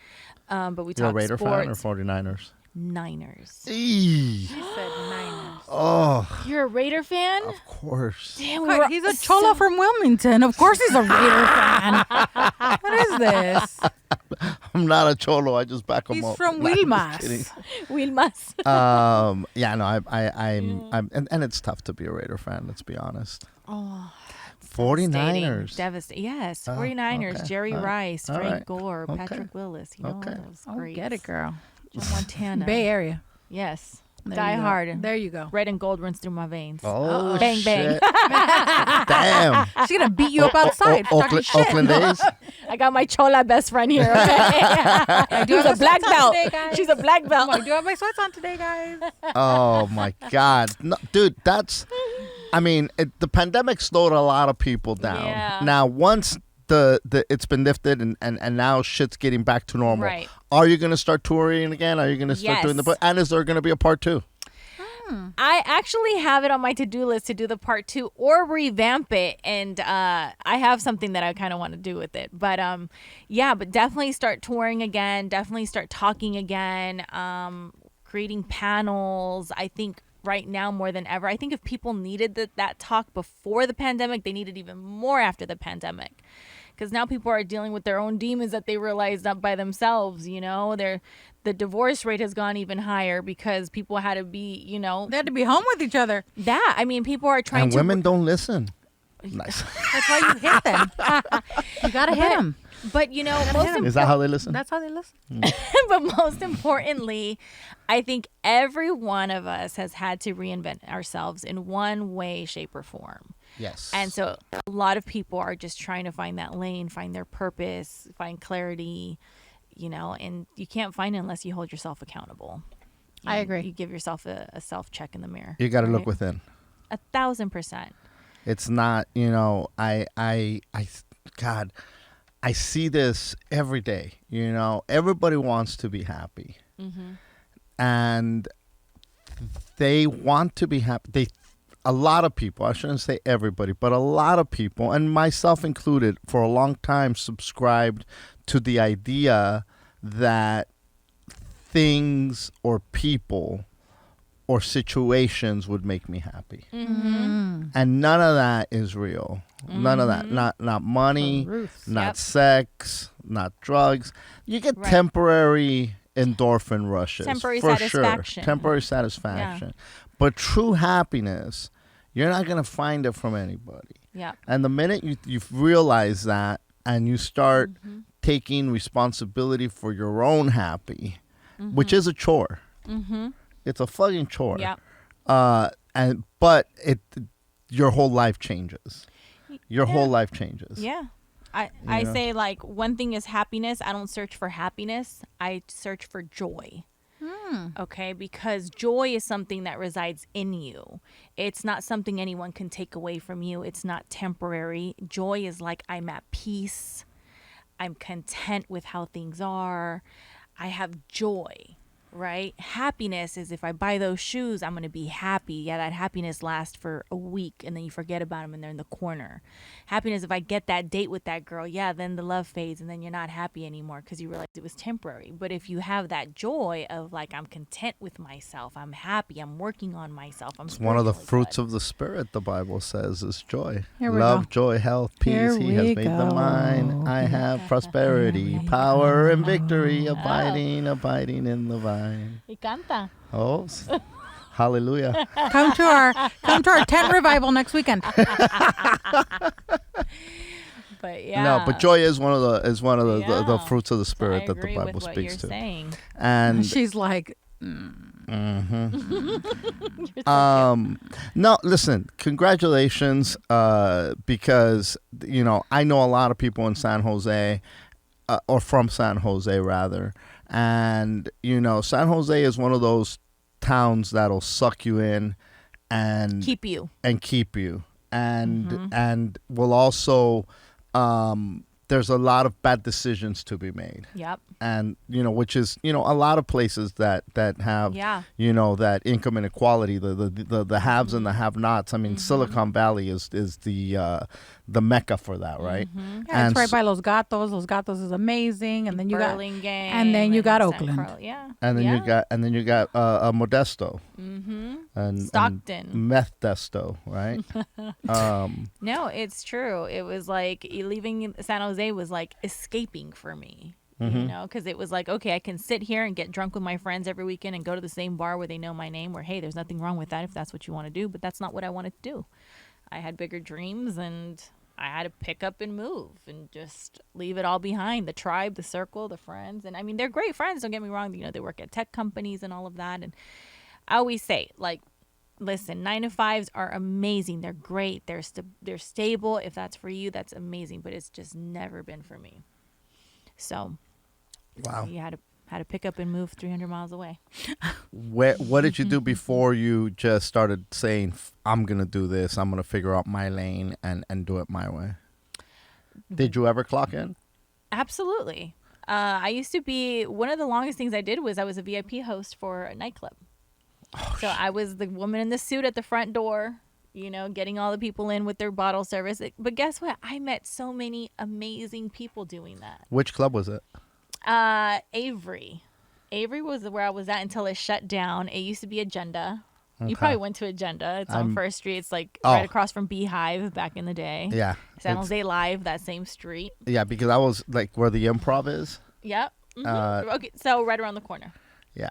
Speaker 3: But we
Speaker 1: You're a
Speaker 3: talk
Speaker 1: Raider fan or
Speaker 3: sports.
Speaker 1: 49ers?
Speaker 3: Niners.
Speaker 1: Eee.
Speaker 2: She said Niners.
Speaker 1: Oh,
Speaker 3: You're a Raider fan?
Speaker 1: of course.
Speaker 3: Damn, we were
Speaker 2: He's a cholo from Wilmington. Of course he's a Raider fan. What is this?
Speaker 1: I'm not a cholo. I just back him
Speaker 2: He's
Speaker 1: up.
Speaker 2: from
Speaker 1: No, I'm just
Speaker 2: Wilmas.
Speaker 1: kidding.
Speaker 3: Wilmas.
Speaker 1: Yeah, no, I'm and it's tough to be a Raider fan. Let's be honest.
Speaker 3: Oh,
Speaker 1: 49ers.
Speaker 3: Devastating. Yes,
Speaker 1: Oh,
Speaker 3: 49ers.
Speaker 1: okay.
Speaker 3: Jerry
Speaker 1: All right.
Speaker 3: Rice,
Speaker 1: All
Speaker 3: Frank
Speaker 1: right.
Speaker 3: Gore,
Speaker 1: Okay.
Speaker 3: Patrick Willis. You know,
Speaker 1: Okay.
Speaker 3: that was
Speaker 2: Oh,
Speaker 3: great.
Speaker 2: get it, girl.
Speaker 3: Joe Montana.
Speaker 2: Bay Area.
Speaker 3: Yes.
Speaker 2: There
Speaker 3: Die
Speaker 2: you go.
Speaker 3: hard.
Speaker 2: There you go.
Speaker 3: Red and gold runs through my veins.
Speaker 1: Oh,
Speaker 3: Bang, bang.
Speaker 1: shit. Damn.
Speaker 2: She's gonna beat you up outside. for talking
Speaker 1: Oakland,
Speaker 2: shit.
Speaker 1: Oakland days.
Speaker 3: I got my chola best friend here. Okay?
Speaker 2: do
Speaker 3: She's
Speaker 2: have
Speaker 3: a
Speaker 2: my
Speaker 3: black
Speaker 2: sweats on
Speaker 3: belt.
Speaker 2: today, guys.
Speaker 3: She's a black belt.
Speaker 2: I do have my sweats on today, guys.
Speaker 1: Oh my God, no, dude, that's. I mean, the pandemic slowed a lot of people down.
Speaker 3: Yeah.
Speaker 1: Now, once the it's been lifted and now shit's getting back to normal.
Speaker 3: Right.
Speaker 1: Are you gonna start touring again? Are you gonna start doing the
Speaker 3: Yes.
Speaker 1: book? And is there gonna be a part 2?
Speaker 3: I actually have it on my to-do list to do the part 2 or revamp it, and I have something that I kind of want to do with it. But yeah, but definitely start touring again. Definitely start talking again. Creating panels. I think right now more than ever. I think if people needed that talk before the pandemic, they need it even more after the pandemic. Because now people are dealing with their own demons that they realized not by themselves, you know. The divorce rate has gone even higher because people had to be, you know,
Speaker 2: They had to be home with each other.
Speaker 3: that. I mean, people are trying
Speaker 1: And
Speaker 3: to.
Speaker 1: women don't listen. Nice.
Speaker 2: That's why you hit them. You gotta hit them.
Speaker 3: But, you know,
Speaker 1: Is that how they listen?
Speaker 2: That's how they listen.
Speaker 3: but most importantly, I think every one of us has had to reinvent ourselves in one way, shape, or form.
Speaker 1: Yes.
Speaker 3: And so a lot of people are just trying to find that lane, find their purpose, find clarity, you know, and you can't find it unless you hold yourself accountable.
Speaker 2: I
Speaker 3: And
Speaker 2: agree.
Speaker 3: You give yourself a self check in the mirror.
Speaker 1: You got to look
Speaker 3: right?
Speaker 1: within.
Speaker 3: 1,000%.
Speaker 1: It's not, God, I see this every day. Everybody wants to be happy, and they want to be happy. A lot of people, I shouldn't say everybody, but a lot of people, and myself included, for a long time subscribed to the idea that things or people or situations would make me happy. And none of that is real. None of that. Not money, not sex, not drugs. You get temporary endorphin rushes.
Speaker 3: Temporary
Speaker 1: for
Speaker 3: satisfaction.
Speaker 1: Sure. Temporary satisfaction. But true happiness, you're not going to find it from anybody.
Speaker 3: Yeah.
Speaker 1: And the minute you realize that and you start taking responsibility for your own happy, which is a chore. It's a fucking chore.
Speaker 3: Yeah.
Speaker 1: But your whole life changes. Your whole life changes.
Speaker 3: Yeah. I say, like, one thing is happiness. I don't search for happiness. I search for joy. Okay, because joy is something that resides in you. It's not something anyone can take away from you. It's not temporary. Joy is like, I'm at peace. I'm content with how things are. I have joy, right? Happiness is, if I buy those shoes, I'm going to be happy. Yeah, that happiness lasts for a week and then you forget about them and they're in the corner. Happiness, if I get that date with that girl, yeah, then the love fades and then you're not happy anymore because you realize it was temporary. But if you have that joy of, like, I'm content with myself, I'm happy, I'm working on myself,
Speaker 1: it's one of the fruits of the Spirit, the Bible says, is joy.
Speaker 2: Here we
Speaker 1: Love,
Speaker 2: go.
Speaker 1: joy, health, peace.
Speaker 2: Here
Speaker 1: He has
Speaker 2: we
Speaker 1: made them
Speaker 2: go.
Speaker 1: mine. I have prosperity,
Speaker 2: Here we
Speaker 1: power,
Speaker 2: go.
Speaker 1: and victory, abiding in the vine.
Speaker 3: Y canta.
Speaker 1: Oh, hallelujah.
Speaker 2: Come to our tent revival next weekend.
Speaker 3: But yeah.
Speaker 1: No, but joy is one of the
Speaker 3: Yeah.
Speaker 1: fruits of the Spirit
Speaker 3: I
Speaker 1: that the
Speaker 3: agree
Speaker 1: Bible
Speaker 3: with what
Speaker 1: speaks
Speaker 3: you're
Speaker 1: to.
Speaker 3: saying.
Speaker 1: And
Speaker 2: She's like,
Speaker 1: no, listen, congratulations, because I know a lot of people in San Jose, or from San Jose rather, and San Jose is one of those towns that'll suck you in and
Speaker 3: Keep you.
Speaker 1: and will also there's a lot of bad decisions to be made.
Speaker 3: Yep.
Speaker 1: And which is a lot of places that have that income inequality, the haves and the have-nots. I mean, Silicon Valley is the mecca for that, right?
Speaker 2: yeah, it's right by Los Gatos. Los Gatos is amazing, and then you
Speaker 3: Burlingame,
Speaker 2: and then you got
Speaker 3: San
Speaker 2: Oakland.
Speaker 3: Yeah.
Speaker 1: and then you got Modesto and
Speaker 3: Stockton.
Speaker 1: and Meth Desto, right?
Speaker 3: No, it's true. It was like leaving San Jose was like escaping for me. Because it was like, okay, I can sit here and get drunk with my friends every weekend and go to the same bar where they know my name, where, hey, there's nothing wrong with that if that's what you want to do, but that's not what I wanted to do. I had bigger dreams and I had to pick up and move and just leave it all behind. The tribe, the circle, the friends. And I mean, they're great friends. Don't get me wrong. They work at tech companies and all of that. And I always say, like, listen, 9-to-5s are amazing. They're great. They're stable. If that's for you, that's amazing. But it's just never been for me. So,
Speaker 1: Wow.
Speaker 3: you had to pick up and move 300 miles away.
Speaker 1: What did you do before you just started saying, I'm going to do this, I'm going to figure out my lane and do it my way? Did you ever clock in?
Speaker 3: Absolutely. I used to be, one of the longest things I did was I was a VIP host for a nightclub. So I was the woman in the suit at the front door, getting all the people in with their bottle service. But guess what? I met so many amazing people doing that.
Speaker 1: Which club was it?
Speaker 3: Avery. Avery was where I was at until it shut down. It used to be Agenda.
Speaker 1: Okay.
Speaker 3: You probably went to Agenda. It's on First Street. It's like right across from Beehive back in the day.
Speaker 1: Yeah.
Speaker 3: San Jose Live, that same street.
Speaker 1: Yeah, because I was like where the Improv is.
Speaker 3: Yep. Okay, so right around the corner.
Speaker 1: Yeah.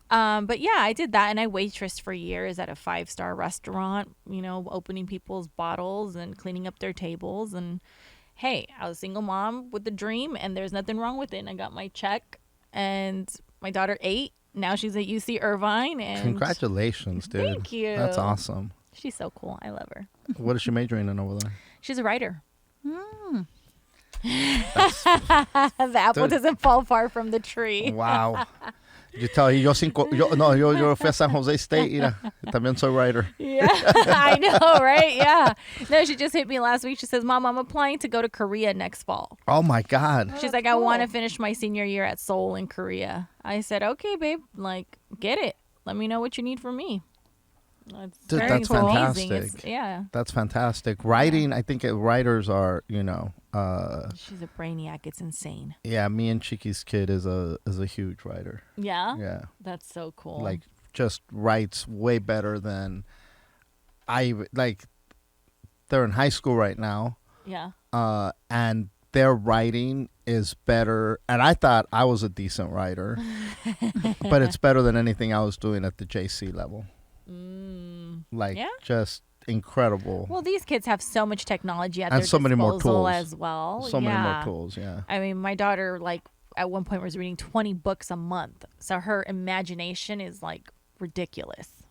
Speaker 3: But yeah, I did that, and I waitressed for years at a 5-star restaurant, opening people's bottles and cleaning up their tables. And hey, I was a single mom with a dream, and there's nothing wrong with it. And I got my check, and my daughter 8. Now she's at UC Irvine. And
Speaker 1: Congratulations, dude.
Speaker 3: Thank you.
Speaker 1: That's awesome.
Speaker 3: She's so cool. I love her.
Speaker 1: What is she majoring in over there?
Speaker 3: She's a writer. The apple doesn't fall far from the tree.
Speaker 1: Wow. You tell her, yo fui a San Jose State, mira, también soy writer.
Speaker 3: Yeah, I know, right? Yeah. No, she just hit me last week. She says, Mom, I'm applying to go to Korea next fall.
Speaker 1: Oh my God.
Speaker 3: She's like, I want to finish my senior year at Seoul in Korea. I said, okay, babe, like, get it. Let me know what you need from me.
Speaker 1: Dude, that's
Speaker 3: amazing.
Speaker 1: fantastic.
Speaker 3: Yeah.
Speaker 1: That's fantastic. Writing, I think writers are,
Speaker 3: She's a brainiac. It's insane.
Speaker 1: yeah, me and Chiki's kid is a huge writer.
Speaker 3: Yeah?
Speaker 1: Yeah.
Speaker 3: That's so cool.
Speaker 1: Like, just writes way better than like, they're in high school right now.
Speaker 3: Yeah.
Speaker 1: And their writing is better. And I thought I was a decent writer, but it's better than anything I was doing at the JC level. Like,
Speaker 3: Yeah?
Speaker 1: just incredible.
Speaker 3: Well, these kids have so much technology at
Speaker 1: And
Speaker 3: their
Speaker 1: so many more
Speaker 3: disposal
Speaker 1: tools.
Speaker 3: as well.
Speaker 1: So many more tools, yeah.
Speaker 3: I mean, my daughter, like, at one point was reading 20 books a month. So her imagination is, like, ridiculous.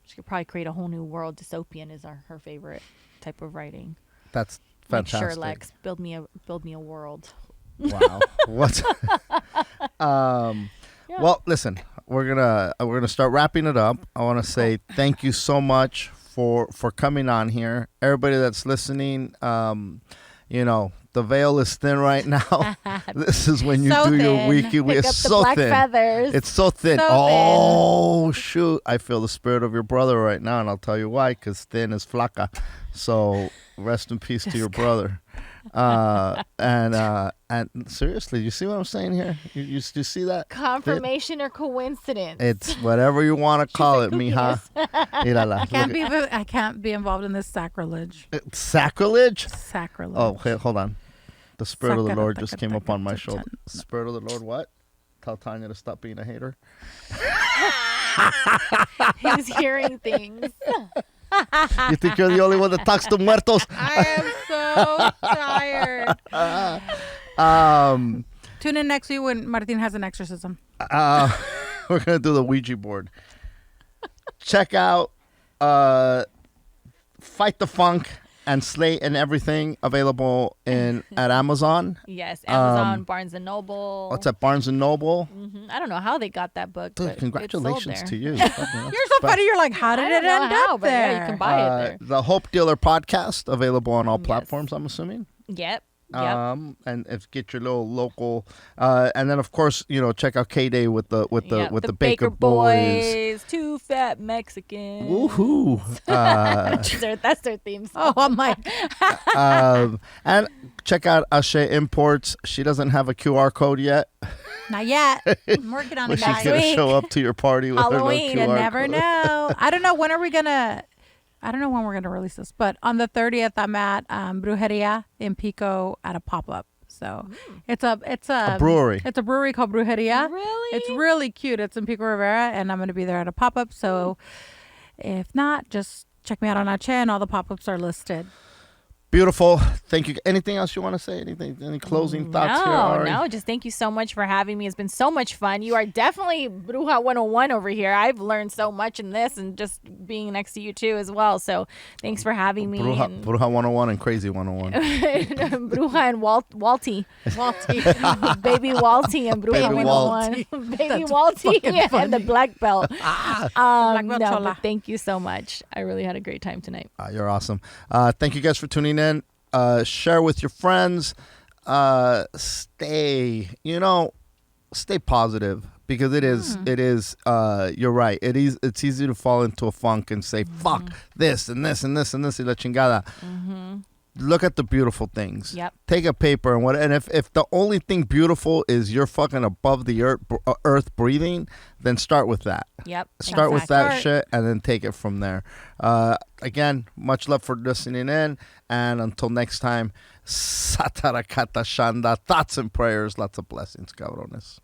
Speaker 3: She could probably create a whole new world. Dystopian is her favorite type of writing.
Speaker 1: That's
Speaker 3: Like,
Speaker 1: fantastic.
Speaker 3: sure, Lex, build me a world.
Speaker 1: Wow. What?
Speaker 3: Yeah.
Speaker 1: Well, listen, we're gonna start wrapping it up. I want to say thank you so much for coming on here. Everybody that's listening, the veil is thin right now. This is when you
Speaker 2: So
Speaker 1: do your
Speaker 2: thin.
Speaker 1: weekly.
Speaker 3: Pick
Speaker 1: It's
Speaker 3: up the
Speaker 1: so
Speaker 3: black
Speaker 1: thin.
Speaker 3: feathers.
Speaker 1: It's so thin.
Speaker 2: So
Speaker 1: Oh shoot! I feel the spirit of your brother right now, and I'll tell you why. Because thin is flaca. So rest in peace to your brother. And seriously, you see what I'm saying here? You see that?
Speaker 3: Confirmation or coincidence?
Speaker 1: It's whatever you want to call it,
Speaker 3: who
Speaker 1: mija. Mírala.
Speaker 2: I can't be involved in this sacrilege.
Speaker 1: Sacrilege?
Speaker 2: Sacrilege.
Speaker 1: Oh, okay, hold on. The Spirit of the Lord just came up on my shoulder. Spirit of the Lord, what? Tell Thanya to stop being a hater.
Speaker 3: He's hearing things.
Speaker 1: You think you're the only one that talks to muertos?
Speaker 2: I am so tired. Tune in next week when Martin has an exorcism.
Speaker 1: We're going to do the Ouija board. Check out Fight the Funk and Slate and Everything available at Amazon.
Speaker 3: Yes, Amazon, Barnes and Noble.
Speaker 1: What's at Barnes and Noble?
Speaker 3: I don't know how they got that book.
Speaker 1: Dude,
Speaker 3: but
Speaker 1: congratulations
Speaker 3: it's
Speaker 1: to
Speaker 3: sold
Speaker 1: you.
Speaker 2: You're so funny. You're like, how did
Speaker 3: I
Speaker 2: it
Speaker 3: don't know
Speaker 2: end
Speaker 3: how,
Speaker 2: up
Speaker 3: but yeah,
Speaker 2: there?
Speaker 3: you can buy it there.
Speaker 1: The Hope Dealer podcast available on all
Speaker 3: Yes.
Speaker 1: platforms, I'm assuming.
Speaker 3: Yep.
Speaker 1: And if get your little local, and then of course check out K-Day with the
Speaker 3: the
Speaker 1: Baker Boys.
Speaker 3: Two fat Mexicans.
Speaker 1: Woohoo!
Speaker 3: That's their theme song.
Speaker 2: Oh, I'm like,
Speaker 1: And check out Ashe Imports. She doesn't have a QR code yet,
Speaker 2: not yet. I'm working on
Speaker 1: but
Speaker 2: it,
Speaker 1: she's
Speaker 2: guys.
Speaker 1: gonna
Speaker 3: week.
Speaker 1: show up to your party with
Speaker 3: Halloween,
Speaker 1: her
Speaker 2: You
Speaker 1: no QR
Speaker 2: never
Speaker 1: code.
Speaker 2: know. I don't know when we're gonna release this, but on the 30th, I'm at Brujeria in Pico at a pop-up. So it's a
Speaker 1: brewery.
Speaker 2: It's a brewery called Brujeria.
Speaker 3: Really?
Speaker 2: It's really cute. It's in Pico Rivera, and I'm gonna be there at a pop-up. So if not, just check me out on Ache, and all the pop-ups are listed.
Speaker 1: Beautiful. Thank you. Anything else you want to say? Any closing thoughts here, Arie?
Speaker 3: No, just thank you so much for having me. It's been so much fun. You are definitely Bruja 101 over here. I've learned so much in this and just being next to you too as well. So thanks for having me.
Speaker 1: Bruja 101 and Crazy 101.
Speaker 3: Bruja and Walty. Baby Walty and Bruja
Speaker 1: Baby
Speaker 3: 101. Baby Walty and the black belt.
Speaker 2: Black belt
Speaker 3: No,
Speaker 2: chola.
Speaker 3: but thank you so much. I really had a great time tonight.
Speaker 1: You're awesome. Thank you guys for tuning in. Share with your friends. Stay positive because it is you're right. It's easy to fall into a funk and say fuck this and this and this and this y la chingada. Look at the beautiful things.
Speaker 3: Yep.
Speaker 1: Take a paper and if the only thing beautiful is you're fucking above the earth breathing, then start with that.
Speaker 3: Yep.
Speaker 1: Start with that
Speaker 2: Start.
Speaker 1: shit and then take it from there. Again, much love for listening in. And until next time, Satarakata Shanda. Thoughts and prayers. Lots of blessings, cabrones.